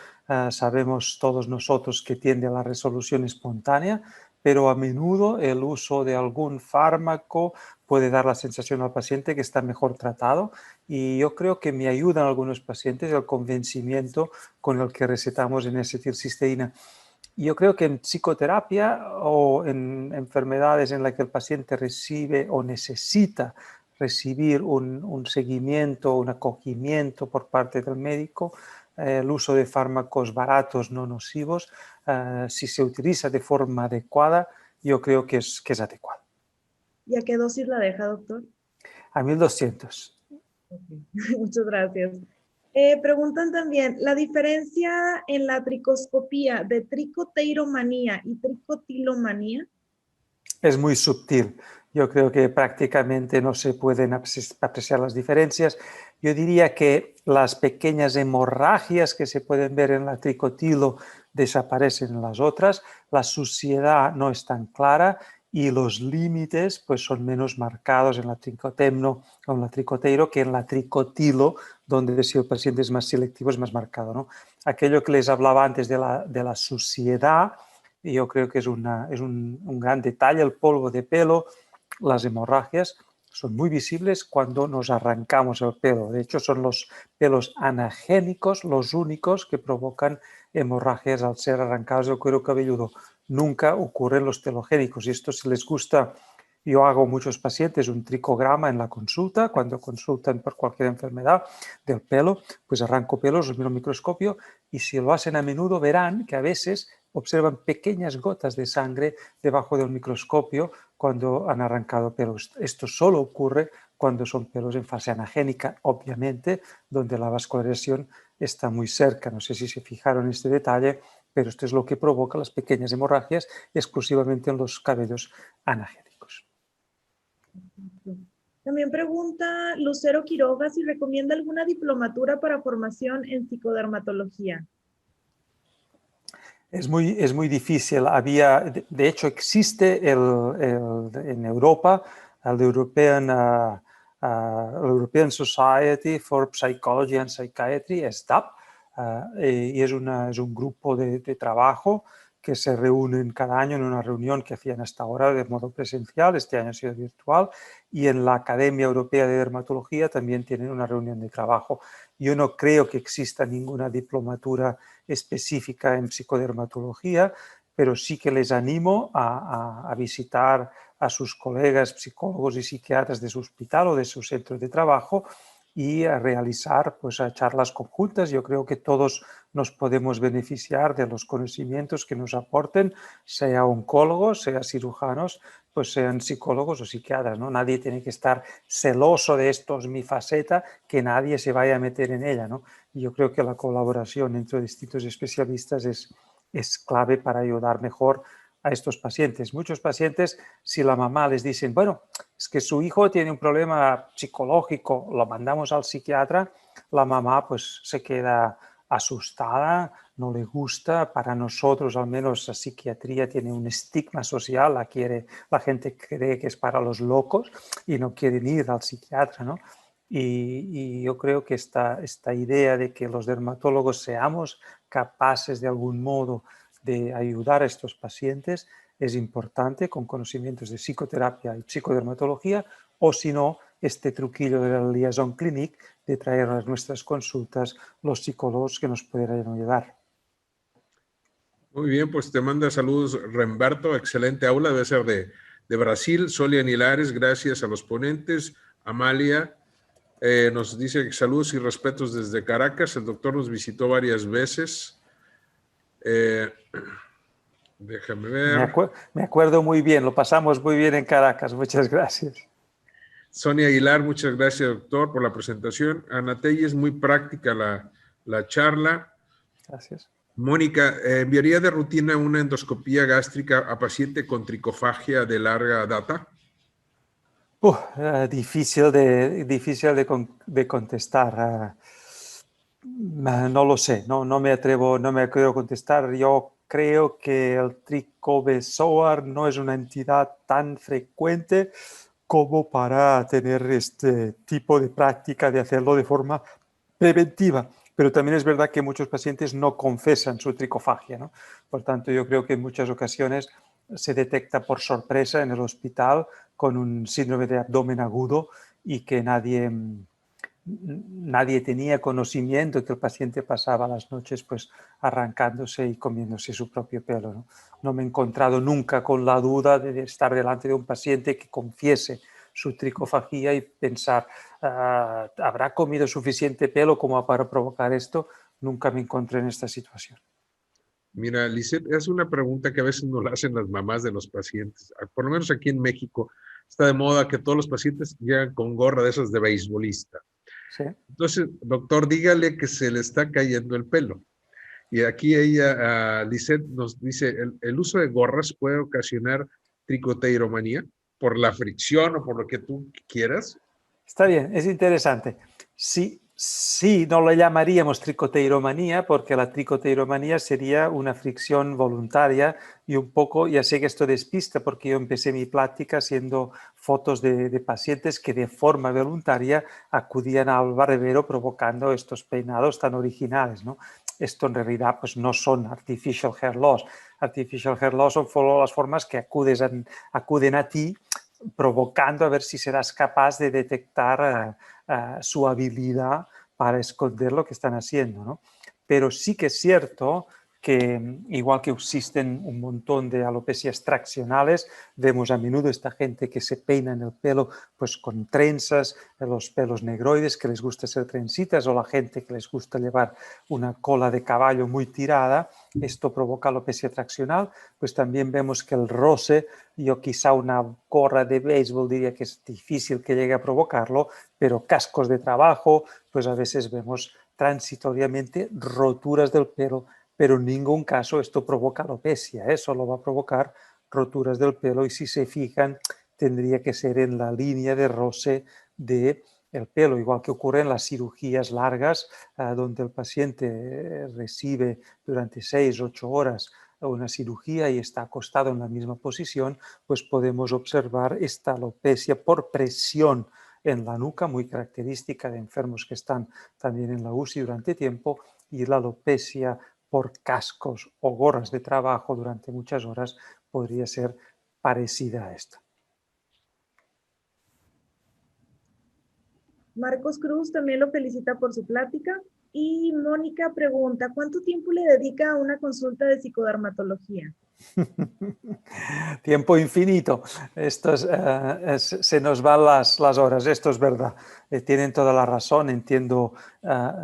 Sabemos todos nosotros que tiende a la resolución espontánea, pero a menudo el uso de algún fármaco puede dar la sensación al paciente que está mejor tratado, y yo creo que me ayudan algunos pacientes el convencimiento con el que recetamos N-acetilcisteína. Yo creo que en psicoterapia o en enfermedades en las que el paciente recibe o necesita recibir un seguimiento, un acogimiento por parte del médico, el uso de fármacos baratos, no nocivos, si se utiliza de forma adecuada, yo creo que es adecuado. ¿Y a qué dosis la deja, doctor? A 1200. Okay. Muchas gracias. Preguntan también, ¿la diferencia en la tricoscopía de tricoteiromanía y tricotilomanía? Es muy sutil. Yo creo que prácticamente no se pueden apreciar las diferencias. Yo diría que las pequeñas hemorragias que se pueden ver en la tricotilo desaparecen en las otras, la suciedad no es tan clara y los límites pues, son menos marcados en la tricotemno o en la tricoteiro que en la tricotilo, donde si el paciente es más selectivo es más marcado, ¿no? Aquello que les hablaba antes de la suciedad, y yo creo que es un gran detalle. El polvo de pelo, las hemorragias, son muy visibles cuando nos arrancamos el pelo. De hecho, son los pelos anagénicos los únicos que provocan hemorragias al ser arrancados del cuero cabelludo. Nunca ocurren los telogénicos. Y esto, si les gusta, yo hago muchos pacientes un tricograma en la consulta, cuando consultan por cualquier enfermedad del pelo, pues arranco pelos, los miro al microscopio, y si lo hacen a menudo verán que a veces observan pequeñas gotas de sangre debajo del microscopio cuando han arrancado pelos. Esto solo ocurre cuando son pelos en fase anagénica, obviamente, donde la vascularización está muy cerca. No sé si se fijaron en este detalle, pero esto es lo que provoca las pequeñas hemorragias exclusivamente en los cabellos anagénicos. También pregunta Lucero Quiroga si recomienda alguna diplomatura para formación en psicodermatología. Es muy difícil. De hecho, existe en Europa el European Society for Psychology and Psychiatry, SDAP, y es un grupo de trabajo que se reúnen cada año en una reunión que hacían hasta ahora de modo presencial, este año ha sido virtual, y en la Academia Europea de Dermatología también tienen una reunión de trabajo. Yo no creo que exista ninguna diplomatura específica en psicodermatología, pero sí que les animo a visitar a sus colegas psicólogos y psiquiatras de su hospital o de su centro de trabajo y a realizar pues, a charlas conjuntas. Yo creo que todos nos podemos beneficiar de los conocimientos que nos aporten, sea oncólogos, sea cirujanos, pues sean psicólogos o psiquiatras, ¿no? Nadie tiene que estar celoso de esto es mi faceta, que nadie se vaya a meter en ella, ¿no? Y yo creo que la colaboración entre distintos especialistas es clave para ayudar mejor a estos pacientes. Muchos pacientes, si la mamá les dicen, bueno, es que su hijo tiene un problema psicológico, lo mandamos al psiquiatra, la mamá pues se queda asustada, no le gusta. Para nosotros, al menos, la psiquiatría tiene un estigma social, la gente cree que es para los locos y no quieren ir al psiquiatra, ¿no? Y yo creo que esta idea de que los dermatólogos seamos capaces de algún modo de ayudar a estos pacientes es importante, con conocimientos de psicoterapia y psicodermatología, o si no, este truquillo de la liaison clinique, de traer a nuestras consultas los psicólogos que nos pudieran ayudar. Muy bien, pues te manda saludos Remberto, excelente aula, debe ser de Brasil. Solian Hilares, gracias a los ponentes. Amalia nos dice saludos y respetos desde Caracas. El doctor nos visitó varias veces. Déjame ver. Me acuerdo muy bien, lo pasamos muy bien en Caracas. Muchas gracias. Sonia Aguilar, muchas gracias, doctor, por la presentación. Anatey, es muy práctica la charla. Gracias. Mónica, ¿enviaría de rutina una endoscopía gástrica a paciente con tricofagia de larga data? Difícil de contestar. No lo sé, no me atrevo a contestar. Yo creo que el tricobezoar no es una entidad tan frecuente como para tener este tipo de práctica de hacerlo de forma preventiva. Pero también es verdad que muchos pacientes no confesan su tricofagia, ¿no? Por tanto, yo creo que en muchas ocasiones se detecta por sorpresa en el hospital con un síndrome de abdomen agudo y que nadie tenía conocimiento que el paciente pasaba las noches pues arrancándose y comiéndose su propio pelo, ¿no? No me he encontrado nunca con la duda de estar delante de un paciente que confiese su tricofagia y pensar, ¿habrá comido suficiente pelo como para provocar esto? Nunca me encontré en esta situación. Mira, Lisette, es una pregunta que a veces nos la hacen las mamás de los pacientes. Por lo menos aquí en México está de moda que todos los pacientes llegan con gorra de esas de beisbolista. ¿Sí? Entonces, doctor, dígale que se le está cayendo el pelo. Y aquí ella, Lisette, nos dice, el uso de gorras puede ocasionar tricoteiromanía por la fricción o por lo que tú quieras. Está bien, es interesante. Sí, no la llamaríamos tricoteiromanía porque la tricoteiromanía sería una fricción voluntaria y un poco, ya sé que esto despista porque yo empecé mi plática haciendo fotos de pacientes que de forma voluntaria acudían al barbero provocando estos peinados tan originales, ¿no? Esto en realidad pues, no son artificial hair loss. Artificial hair loss son las formas que acuden a ti provocando a ver si serás capaz de detectar su habilidad para esconder lo que están haciendo, ¿no? Pero sí que es cierto que igual que existen un montón de alopecias traccionales, vemos a menudo esta gente que se peina en el pelo pues con trenzas, los pelos negroides que les gusta ser trencitas o la gente que les gusta llevar una cola de caballo muy tirada, esto provoca alopecia traccional. Pues también vemos que el roce, yo quizá una gorra de béisbol diría que es difícil que llegue a provocarlo, pero cascos de trabajo, pues a veces vemos transitoriamente roturas del pelo, pero en ningún caso esto provoca alopecia, solo va a provocar roturas del pelo y si se fijan tendría que ser en la línea de roce del pelo, igual que ocurre en las cirugías largas, donde el paciente recibe durante 6-8 horas una cirugía y está acostado en la misma posición, pues podemos observar esta alopecia por presión en la nuca, muy característica de enfermos que están también en la UCI durante tiempo, y la alopecia por cascos o gorras de trabajo durante muchas horas podría ser parecida a esta. Marcos Cruz también lo felicita por su plática. Y Mónica pregunta, ¿cuánto tiempo le dedica a una consulta de psicodermatología? Tiempo infinito. Se nos van las horas, esto es verdad. Tienen toda la razón, entiendo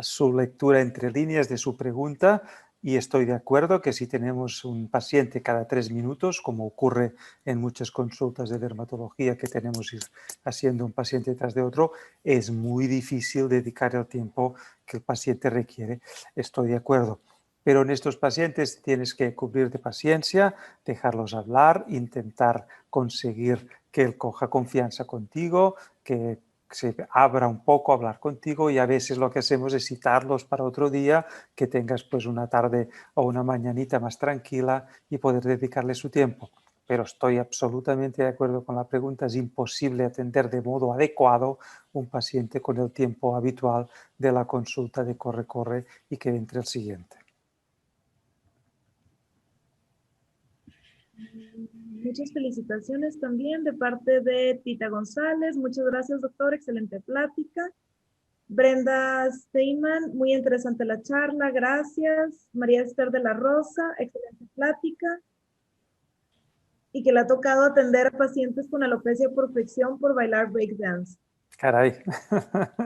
su lectura entre líneas de su pregunta y estoy de acuerdo que si tenemos un paciente cada 3 minutos, como ocurre en muchas consultas de dermatología que tenemos ir haciendo un paciente tras de otro, es muy difícil dedicar el tiempo que el paciente requiere. Estoy de acuerdo. Pero en estos pacientes tienes que cubrir de paciencia, dejarlos hablar, intentar conseguir que él coja confianza contigo, que se abra un poco a hablar contigo y a veces lo que hacemos es citarlos para otro día, que tengas pues una tarde o una mañanita más tranquila y poder dedicarle su tiempo. Pero estoy absolutamente de acuerdo con la pregunta, es imposible atender de modo adecuado un paciente con el tiempo habitual de la consulta de corre-corre y que entre el siguiente. Muchas felicitaciones también de parte de Tita González. Muchas gracias, doctor. Excelente plática. Brenda Steinman, muy interesante la charla. Gracias. María Esther de la Rosa, excelente plática. Y que le ha tocado atender a pacientes con alopecia por fricción por bailar breakdance. Caray,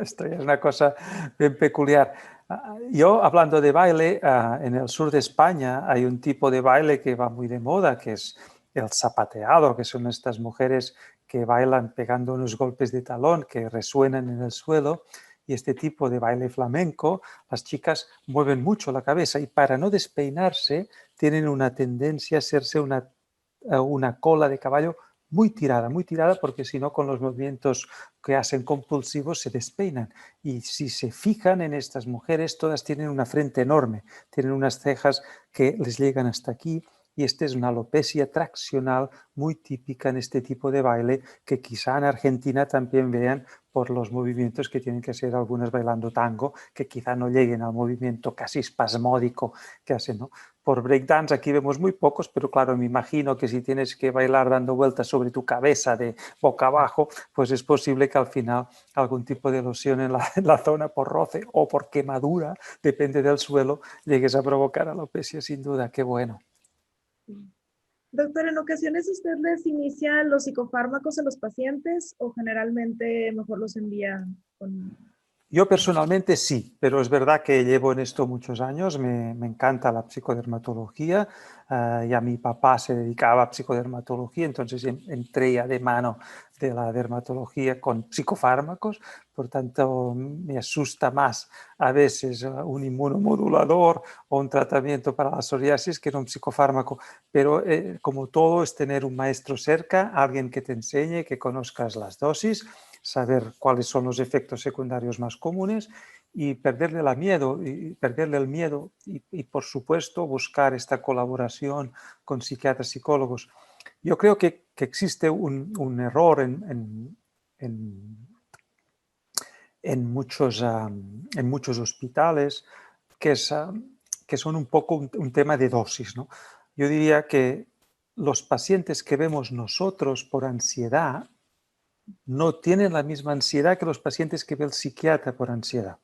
esto es una cosa bien peculiar. Yo, hablando de baile, en el sur de España hay un tipo de baile que va muy de moda, que es el zapateado, que son estas mujeres que bailan pegando unos golpes de talón que resuenan en el suelo. Y este tipo de baile flamenco, las chicas mueven mucho la cabeza y para no despeinarse tienen una tendencia a hacerse una cola de caballo muy tirada, porque si no con los movimientos que hacen compulsivos se despeinan. Y si se fijan en estas mujeres, todas tienen una frente enorme, tienen unas cejas que les llegan hasta aquí, y esta es una alopecia traccional muy típica en este tipo de baile, que quizá en Argentina también vean por los movimientos que tienen que hacer algunas bailando tango, que quizá no lleguen al movimiento casi espasmódico que hacen, ¿no? Por breakdance aquí vemos muy pocos, pero claro, me imagino que si tienes que bailar dando vueltas sobre tu cabeza de boca abajo, pues es posible que al final algún tipo de lesión en la zona por roce o por quemadura, depende del suelo, llegues a provocar alopecia sin duda. Qué bueno. Doctor, ¿en ocasiones usted les inicia los psicofármacos a los pacientes o generalmente mejor los envía con... Yo personalmente sí, pero es verdad que llevo en esto muchos años, me encanta la psicodermatología, ya mi papá se dedicaba a psicodermatología, entonces entré ya de mano de la dermatología con psicofármacos, por tanto me asusta más a veces un inmunomodulador o un tratamiento para la psoriasis que un psicofármaco, pero como todo es tener un maestro cerca, alguien que te enseñe, que conozcas las dosis, saber cuáles son los efectos secundarios más comunes y perderle el miedo y por supuesto buscar esta colaboración con psiquiatras, psicólogos. Yo creo que existe un error en muchos hospitales que son un poco un tema de dosis, ¿no? Yo diría que los pacientes que vemos nosotros por ansiedad no tienen la misma ansiedad que los pacientes que ve el psiquiatra por ansiedad.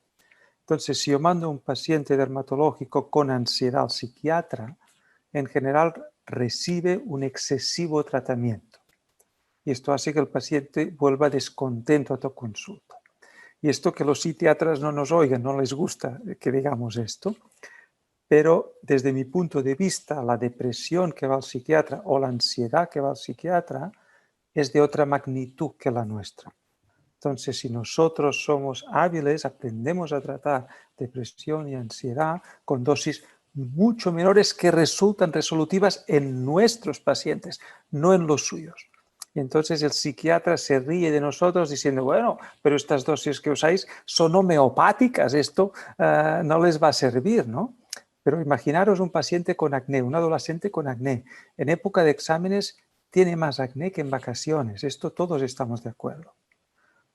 Entonces, si yo mando a un paciente dermatológico con ansiedad al psiquiatra, en general recibe un excesivo tratamiento. Y esto hace que el paciente vuelva descontento a tu consulta. Y esto que los psiquiatras no nos oigan, no les gusta que digamos esto, pero desde mi punto de vista, la depresión que va al psiquiatra o la ansiedad que va al psiquiatra es de otra magnitud que la nuestra. Entonces, si nosotros somos hábiles, aprendemos a tratar depresión y ansiedad con dosis mucho menores que resultan resolutivas en nuestros pacientes, no en los suyos. Y entonces el psiquiatra se ríe de nosotros diciendo, bueno, pero estas dosis que usáis son homeopáticas, esto no les va a servir, ¿no? Pero imaginaros un paciente con acné, un adolescente con acné. En época de exámenes tiene más acné que en vacaciones. Esto todos estamos de acuerdo.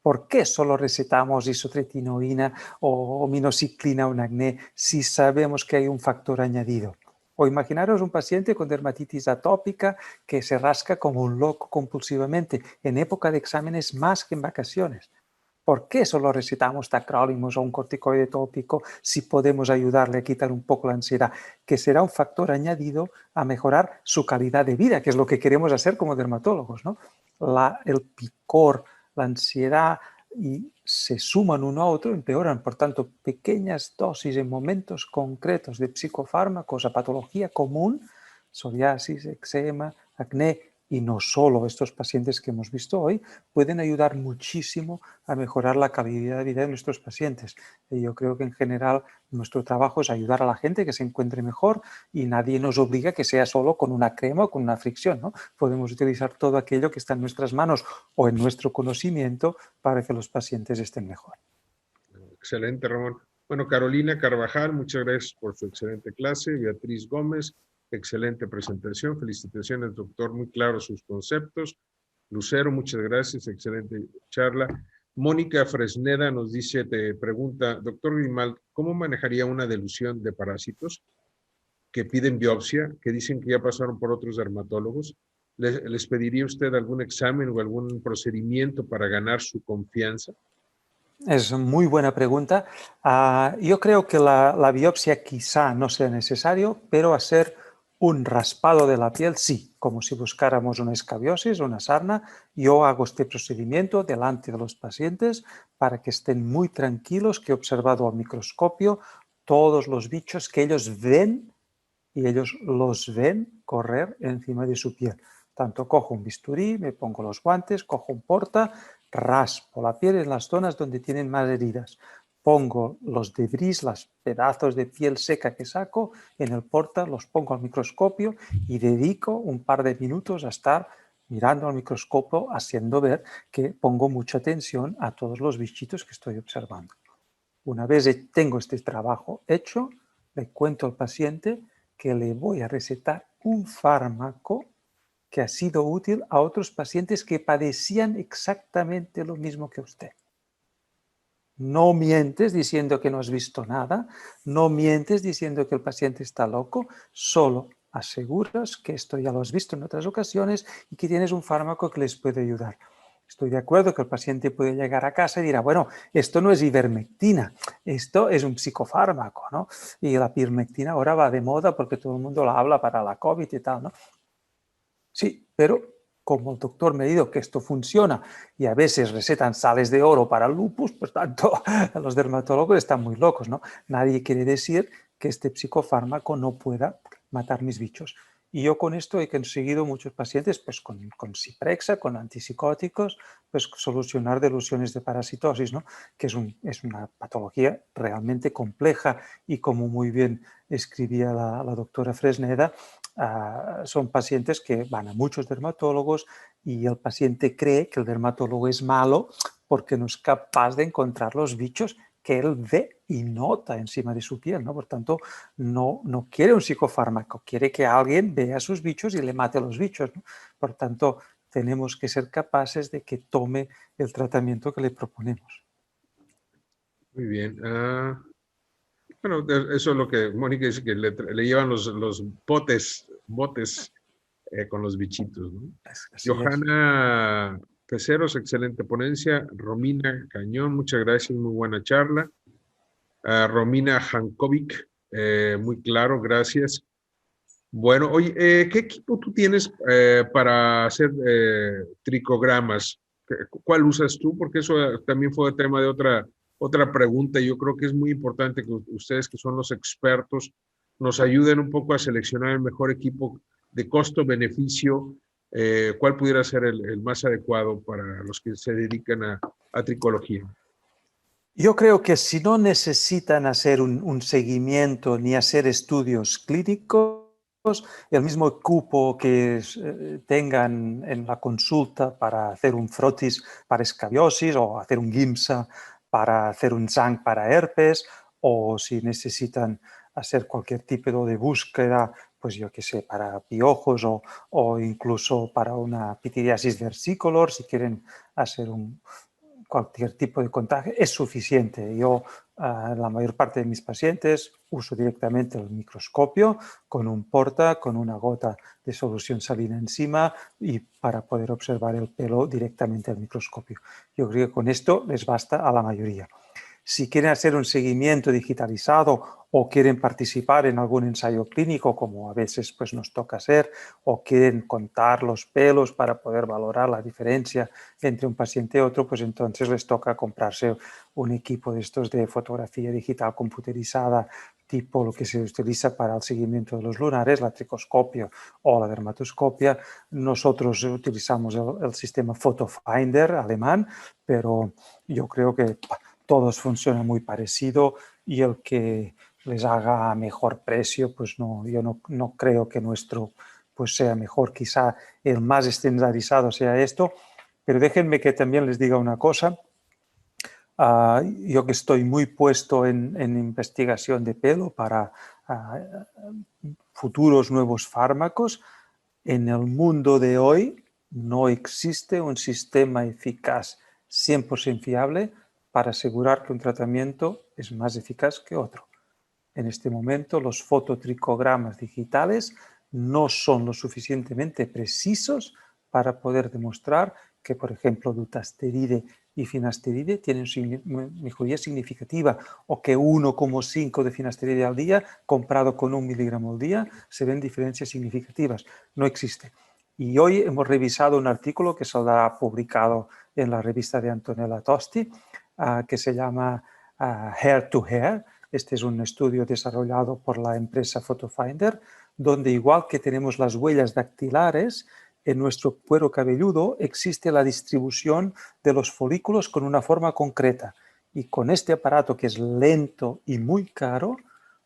¿Por qué solo recetamos isotretinoína o minoxiclina o un acné si sabemos que hay un factor añadido? O imaginaros un paciente con dermatitis atópica que se rasca como un loco compulsivamente en época de exámenes más que en vacaciones. ¿Por qué solo recetamos tacrolimus o un corticoide tópico si podemos ayudarle a quitar un poco la ansiedad? Que será un factor añadido a mejorar su calidad de vida, que es lo que queremos hacer como dermatólogos, ¿no? El picor, la ansiedad y se suman uno a otro, empeoran. Por tanto, pequeñas dosis en momentos concretos de psicofármacos a patología común, psoriasis, eczema, acné, y no solo estos pacientes que hemos visto hoy, pueden ayudar muchísimo a mejorar la calidad de vida de nuestros pacientes. Y yo creo que en general nuestro trabajo es ayudar a la gente que se encuentre mejor y nadie nos obliga a que sea solo con una crema o con una fricción, ¿no? Podemos utilizar todo aquello que está en nuestras manos o en nuestro conocimiento para que los pacientes estén mejor. Excelente, Ramón. Bueno, Carolina Carvajal, muchas gracias por su excelente clase. Beatriz Gómez, excelente presentación. Felicitaciones, doctor, muy claros sus conceptos. Lucero, muchas gracias, excelente charla. Mónica Fresneda nos dice, te pregunta, doctor Grimal, ¿cómo manejaría una delusión de parásitos que piden biopsia, que dicen que ya pasaron por otros dermatólogos ¿Les pediría usted algún examen o algún procedimiento para ganar su confianza? Es muy buena pregunta. Yo creo que la biopsia quizá no sea necesario, pero hacer un raspado de la piel sí, como si buscáramos una escabiosis o una sarna. Yo hago este procedimiento delante de los pacientes para que estén muy tranquilos, que he observado al microscopio todos los bichos que ellos ven y ellos los ven correr encima de su piel. Tanto cojo un bisturí, me pongo los guantes, cojo un porta, raspo la piel en las zonas donde tienen más heridas. Pongo los debris, los pedazos de piel seca que saco en el porta, los pongo al microscopio y dedico un par de minutos a estar mirando al microscopio, haciendo ver que pongo mucha atención a todos los bichitos que estoy observando. Una vez tengo este trabajo hecho, le cuento al paciente que le voy a recetar un fármaco que ha sido útil a otros pacientes que padecían exactamente lo mismo que usted. No mientes diciendo que no has visto nada, no mientes diciendo que el paciente está loco, solo aseguras que esto ya lo has visto en otras ocasiones y que tienes un fármaco que les puede ayudar. Estoy de acuerdo que el paciente puede llegar a casa y dirá, bueno, esto no es ivermectina, esto es un psicofármaco, ¿no? Y la ivermectina ahora va de moda porque todo el mundo la habla para la COVID y tal, ¿no? Sí, pero como el doctor me ha dicho que esto funciona y a veces recetan sales de oro para el lupus, por tanto, los dermatólogos están muy locos, ¿no? Nadie quiere decir que este psicofármaco no pueda matar mis bichos. Y yo con esto he conseguido muchos pacientes, pues con Ciprexa, con antipsicóticos, pues solucionar delusiones de parasitosis, ¿no? Que es una patología realmente compleja y como muy bien escribía la doctora Fresneda, son pacientes que van a muchos dermatólogos y el paciente cree que el dermatólogo es malo porque no es capaz de encontrar los bichos que él ve y nota encima de su piel, ¿no? Por tanto, no quiere un psicofármaco, quiere que alguien vea sus bichos y le mate a los bichos, ¿no? Por tanto, tenemos que ser capaces de que tome el tratamiento que le proponemos. Muy bien. Bueno, eso es lo que Mónica dice, que le llevan los botes con los bichitos, ¿no? Así Johanna Peceros, excelente ponencia. Romina Cañón, muchas gracias, muy buena charla. Romina Jankovic, muy claro, gracias. Bueno, oye, ¿qué equipo tú tienes para hacer tricogramas? ¿Cuál usas tú? Porque eso también fue tema de otra pregunta. Yo creo que es muy importante que ustedes, que son los expertos, nos ayuden un poco a seleccionar el mejor equipo de costo-beneficio. ¿Cuál pudiera ser el más adecuado para los que se dedican a tricología? Yo creo que si no necesitan hacer un seguimiento ni hacer estudios clínicos, el mismo equipo que tengan en la consulta para hacer un frotis para escabiosis o hacer un GIMSA para hacer un ZANC para herpes, o si necesitan hacer cualquier tipo de búsqueda, pues yo qué sé, para piojos o incluso para una pityriasis versicolor, si quieren hacer cualquier tipo de contagio, es suficiente. Yo, la mayor parte de mis pacientes, uso directamente el microscopio con un porta, con una gota de solución salina encima y para poder observar el pelo directamente al microscopio. Yo creo que con esto les basta a la mayoría. Si quieren hacer un seguimiento digitalizado o quieren participar en algún ensayo clínico, como a veces pues, nos toca hacer, o quieren contar los pelos para poder valorar la diferencia entre un paciente y otro, pues entonces les toca comprarse un equipo de estos de fotografía digital computerizada, tipo lo que se utiliza para el seguimiento de los lunares, la tricoscopia o la dermatoscopia. Nosotros utilizamos el sistema PhotoFinder alemán, pero yo creo que todos funcionan muy parecido y el que les haga mejor precio, pues no, yo no creo que nuestro pues sea mejor. Quizá el más estandarizado sea esto, pero déjenme que también les diga una cosa. Yo que estoy muy puesto en investigación de pelo para futuros nuevos fármacos, en el mundo de hoy no existe un sistema eficaz 100% fiable para asegurar que un tratamiento es más eficaz que otro. En este momento los fototricogramas digitales no son lo suficientemente precisos para poder demostrar que, por ejemplo, dutasteride y finasteride tienen mejoría significativa, o que 1,5 de finasteride al día comparado con 1 miligramo al día se ven diferencias significativas. No existe. Y hoy hemos revisado un artículo que saldrá publicado en la revista de Antonella Tosti, que se llama Hair to Hair. Este es un estudio desarrollado por la empresa PhotoFinder, donde igual que tenemos las huellas dactilares, en nuestro cuero cabelludo existe la distribución de los folículos con una forma concreta. Y con este aparato, que es lento y muy caro,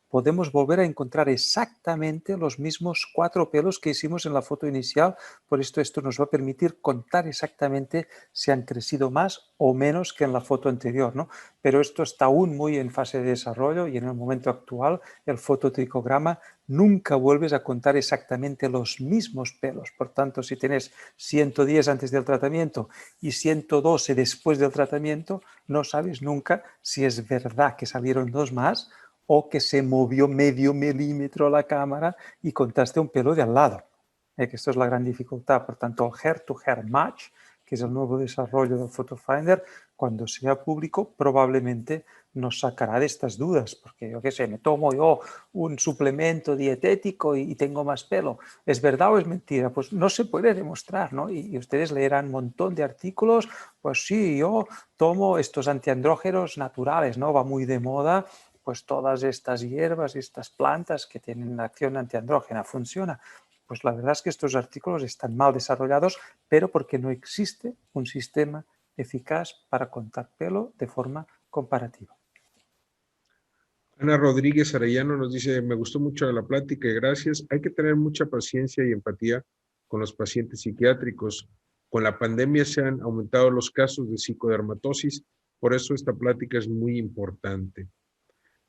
podemos volver a encontrar exactamente los mismos 4 pelos que hicimos en la foto inicial. Por esto nos va a permitir contar exactamente si han crecido más o menos que en la foto anterior, ¿no? Pero esto está aún muy en fase de desarrollo, y en el momento actual el fototricograma nunca vuelves a contar exactamente los mismos pelos. Por tanto, si tienes 110 antes del tratamiento y 112 después del tratamiento, no sabes nunca si es verdad que salieron 2 más o que se movió medio milímetro la cámara y contaste un pelo de al lado. Que esto es la gran dificultad. Por tanto, el Hair-to-Hair Match, que es el nuevo desarrollo del PhotoFinder, cuando sea público probablemente nos sacará de estas dudas, porque yo qué sé, me tomo yo un suplemento dietético y tengo más pelo. ¿Es verdad o es mentira? Pues no se puede demostrar, ¿no? Y ustedes leerán un montón de artículos, pues sí, yo tomo estos antiandrógenos naturales, ¿no? Va muy de moda, pues todas estas hierbas y estas plantas que tienen acción antiandrógena. ¿Funciona? Pues la verdad es que estos artículos están mal desarrollados, pero porque no existe un sistema eficaz para contar pelo de forma comparativa. Ana Rodríguez Arellano nos dice, me gustó mucho la plática y gracias. Hay que tener mucha paciencia y empatía con los pacientes psiquiátricos. Con la pandemia se han aumentado los casos de psicodermatosis, por eso esta plática es muy importante.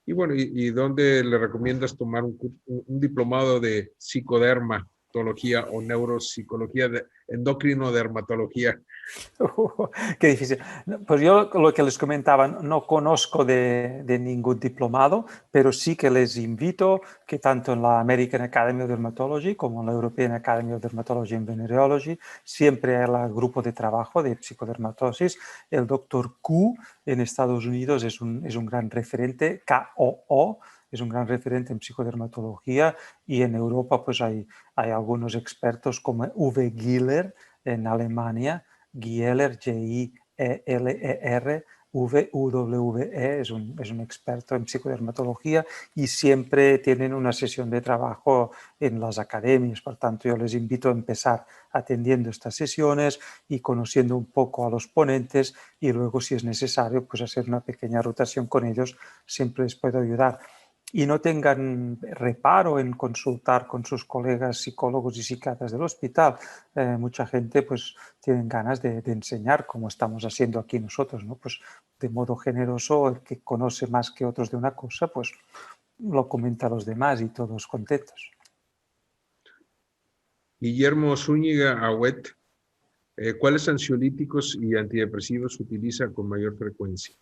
Y bueno, ¿y dónde le recomiendas tomar un diplomado de psicodermatología o neuropsicología, endocrinodermatología? Qué difícil. Pues yo lo que les comentaba, no conozco de ningún diplomado, pero sí que les invito que tanto en la American Academy of Dermatology como en la European Academy of Dermatology and Venereology siempre hay el grupo de trabajo de psicodermatosis. El doctor Q en Estados Unidos es un gran referente, KOO, es un gran referente en psicodermatología, y en Europa pues hay algunos expertos como Uwe Gieler en Alemania. Gieler, Gieler, VUWE, es un experto en psicodermatología, y siempre tienen una sesión de trabajo en las academias. Por tanto, yo les invito a empezar atendiendo estas sesiones y conociendo un poco a los ponentes, y luego, si es necesario, pues hacer una pequeña rotación con ellos, siempre les puedo ayudar. Y no tengan reparo en consultar con sus colegas psicólogos y psiquiatras del hospital. Mucha gente pues tienen ganas de enseñar, como estamos haciendo aquí nosotros, ¿no? Pues de modo generoso, el que conoce más que otros de una cosa, pues lo comenta a los demás y todos contentos. Guillermo Zúñiga Agüet, ¿cuáles ansiolíticos y antidepresivos utiliza con mayor frecuencia?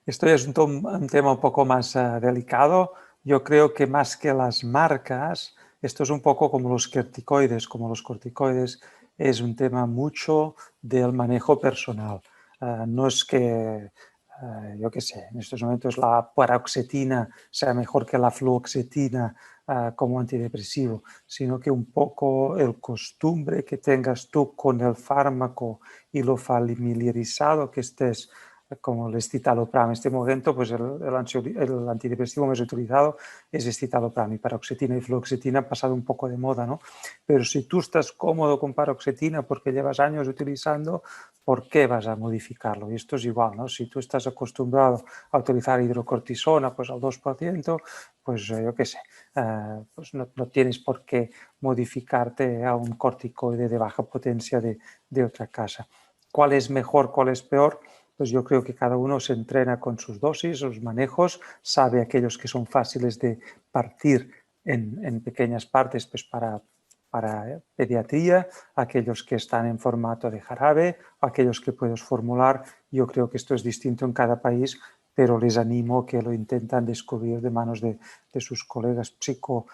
Esto es un tema un poco más delicado. Yo creo que más que las marcas, esto es un poco como los corticoides, es un tema mucho del manejo personal. No es que, yo qué sé, en estos momentos la paroxetina sea mejor que la fluoxetina como antidepresivo, sino que un poco el costumbre que tengas tú con el fármaco y lo familiarizado que estés, como el escitalopram. En este momento, pues el antidepresivo más utilizado es escitalopram, y paroxetina y fluoxetina han pasado un poco de moda, ¿no? Pero si tú estás cómodo con paroxetina porque llevas años utilizando, ¿por qué vas a modificarlo? Y esto es igual, ¿no? Si tú estás acostumbrado a utilizar hidrocortisona, pues al 2%, pues yo qué sé, pues no tienes por qué modificarte a un corticoide de baja potencia de otra casa. ¿Cuál es mejor, cuál es peor? Pues yo creo que cada uno se entrena con sus dosis, sus manejos, sabe aquellos que son fáciles de partir en pequeñas partes, pues para pediatría, aquellos que están en formato de jarabe, aquellos que puedes formular. Yo creo que esto es distinto en cada país, pero les animo que lo intentan descubrir de manos de sus colegas o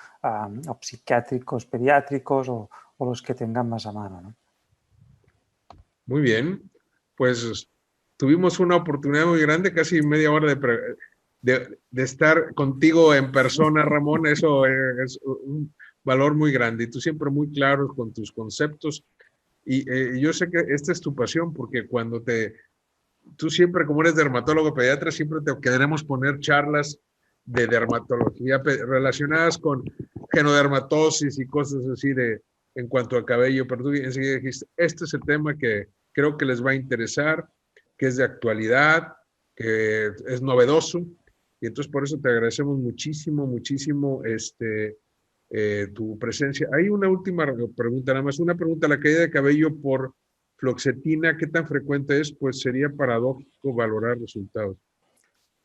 psiquiátricos, pediátricos o los que tengan más a mano, ¿no? Muy bien, pues tuvimos una oportunidad muy grande, casi media hora de estar contigo en persona, Ramón. Eso es un valor muy grande y tú siempre muy claro con tus conceptos. Y yo sé que esta es tu pasión, porque tú siempre, como eres dermatólogo pediatra, siempre te queremos poner charlas de dermatología relacionadas con genodermatosis y cosas así en cuanto a cabello, pero tú enseguida dijiste, este es el tema que creo que les va a interesar, que es de actualidad, que es novedoso, y entonces por eso te agradecemos muchísimo, muchísimo tu presencia. Hay una última pregunta, nada más, una pregunta: la caída de cabello por fluoxetina, ¿qué tan frecuente es? Pues sería paradójico valorar resultados.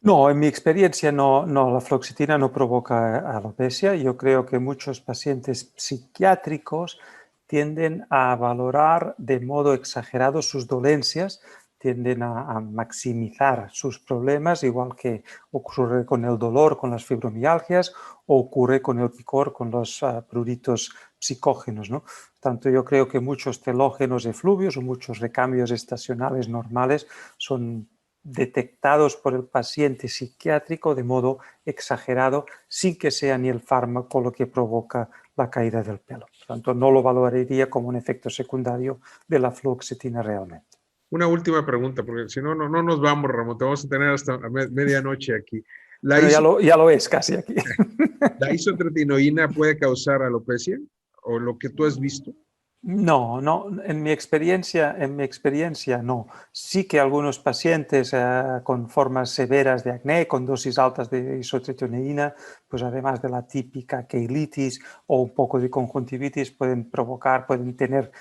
No, en mi experiencia la fluoxetina no provoca alopecia. Yo creo que muchos pacientes psiquiátricos tienden a valorar de modo exagerado sus dolencias, tienden a maximizar sus problemas, igual que ocurre con el dolor, con las fibromialgias, o ocurre con el picor, con los pruritos psicógenos, ¿no? Tanto yo creo que muchos telógenos efluvios o muchos recambios estacionales normales son detectados por el paciente psiquiátrico de modo exagerado, sin que sea ni el fármaco lo que provoca la caída del pelo. Por tanto, no lo valoraría como un efecto secundario de la fluoxetina realmente. Una última pregunta, porque si no, no nos vamos, Ramón, te vamos a tener hasta medianoche aquí. Bueno, ya lo es casi aquí. ¿La isotretinoína puede causar alopecia? ¿O lo que tú has visto? No, en mi experiencia no. Sí que algunos pacientes con formas severas de acné, con dosis altas de isotretinoína, pues además de la típica queilitis o un poco de conjuntivitis, pueden tener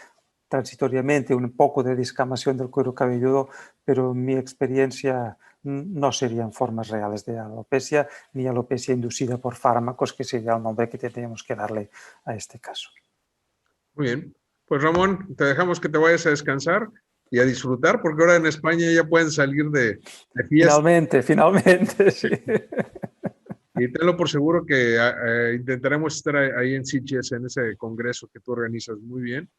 transitoriamente un poco de descamación del cuero cabelludo, pero en mi experiencia no serían formas reales de alopecia, ni alopecia inducida por fármacos, que sería el nombre que tendríamos que darle a este caso. Muy bien. Pues Ramón, te dejamos que te vayas a descansar y a disfrutar, porque ahora en España ya pueden salir de fiesta. Finalmente, sí. Y tenlo por seguro que intentaremos estar ahí en CGS, en ese congreso que tú organizas muy bien.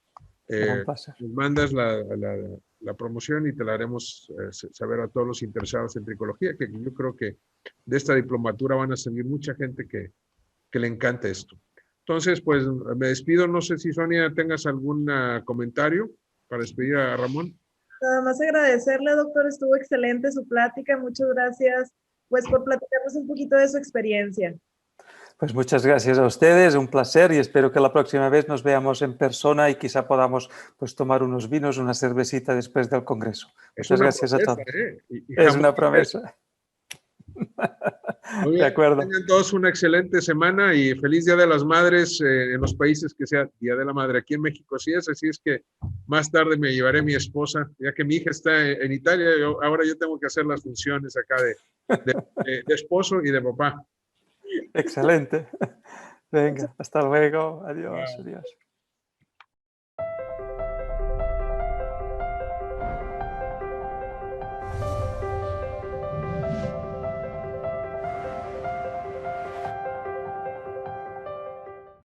Nos mandas la promoción y te la haremos saber a todos los interesados en tricología, que yo creo que de esta diplomatura van a salir mucha gente que le encanta esto. Entonces, pues me despido. No sé si Sonia tengas algún comentario para despedir a Ramón. Nada más agradecerle, doctor, estuvo excelente su plática. Muchas gracias, pues, por platicarnos un poquito de su experiencia. Pues muchas gracias a ustedes, un placer, y espero que la próxima vez nos veamos en persona y quizá podamos pues tomar unos vinos, una cervecita después del congreso. Muchas gracias a todos. Es una promesa. Muy bien, de acuerdo. Tengan todos una excelente semana y feliz Día de las Madres en los países que sea Día de la Madre. Aquí en México sí es, así es que más tarde me llevaré a mi esposa, ya que mi hija está en Italia. Ahora yo tengo que hacer las funciones acá de esposo y de papá. Excelente. Venga, hasta luego. Adiós. Adiós.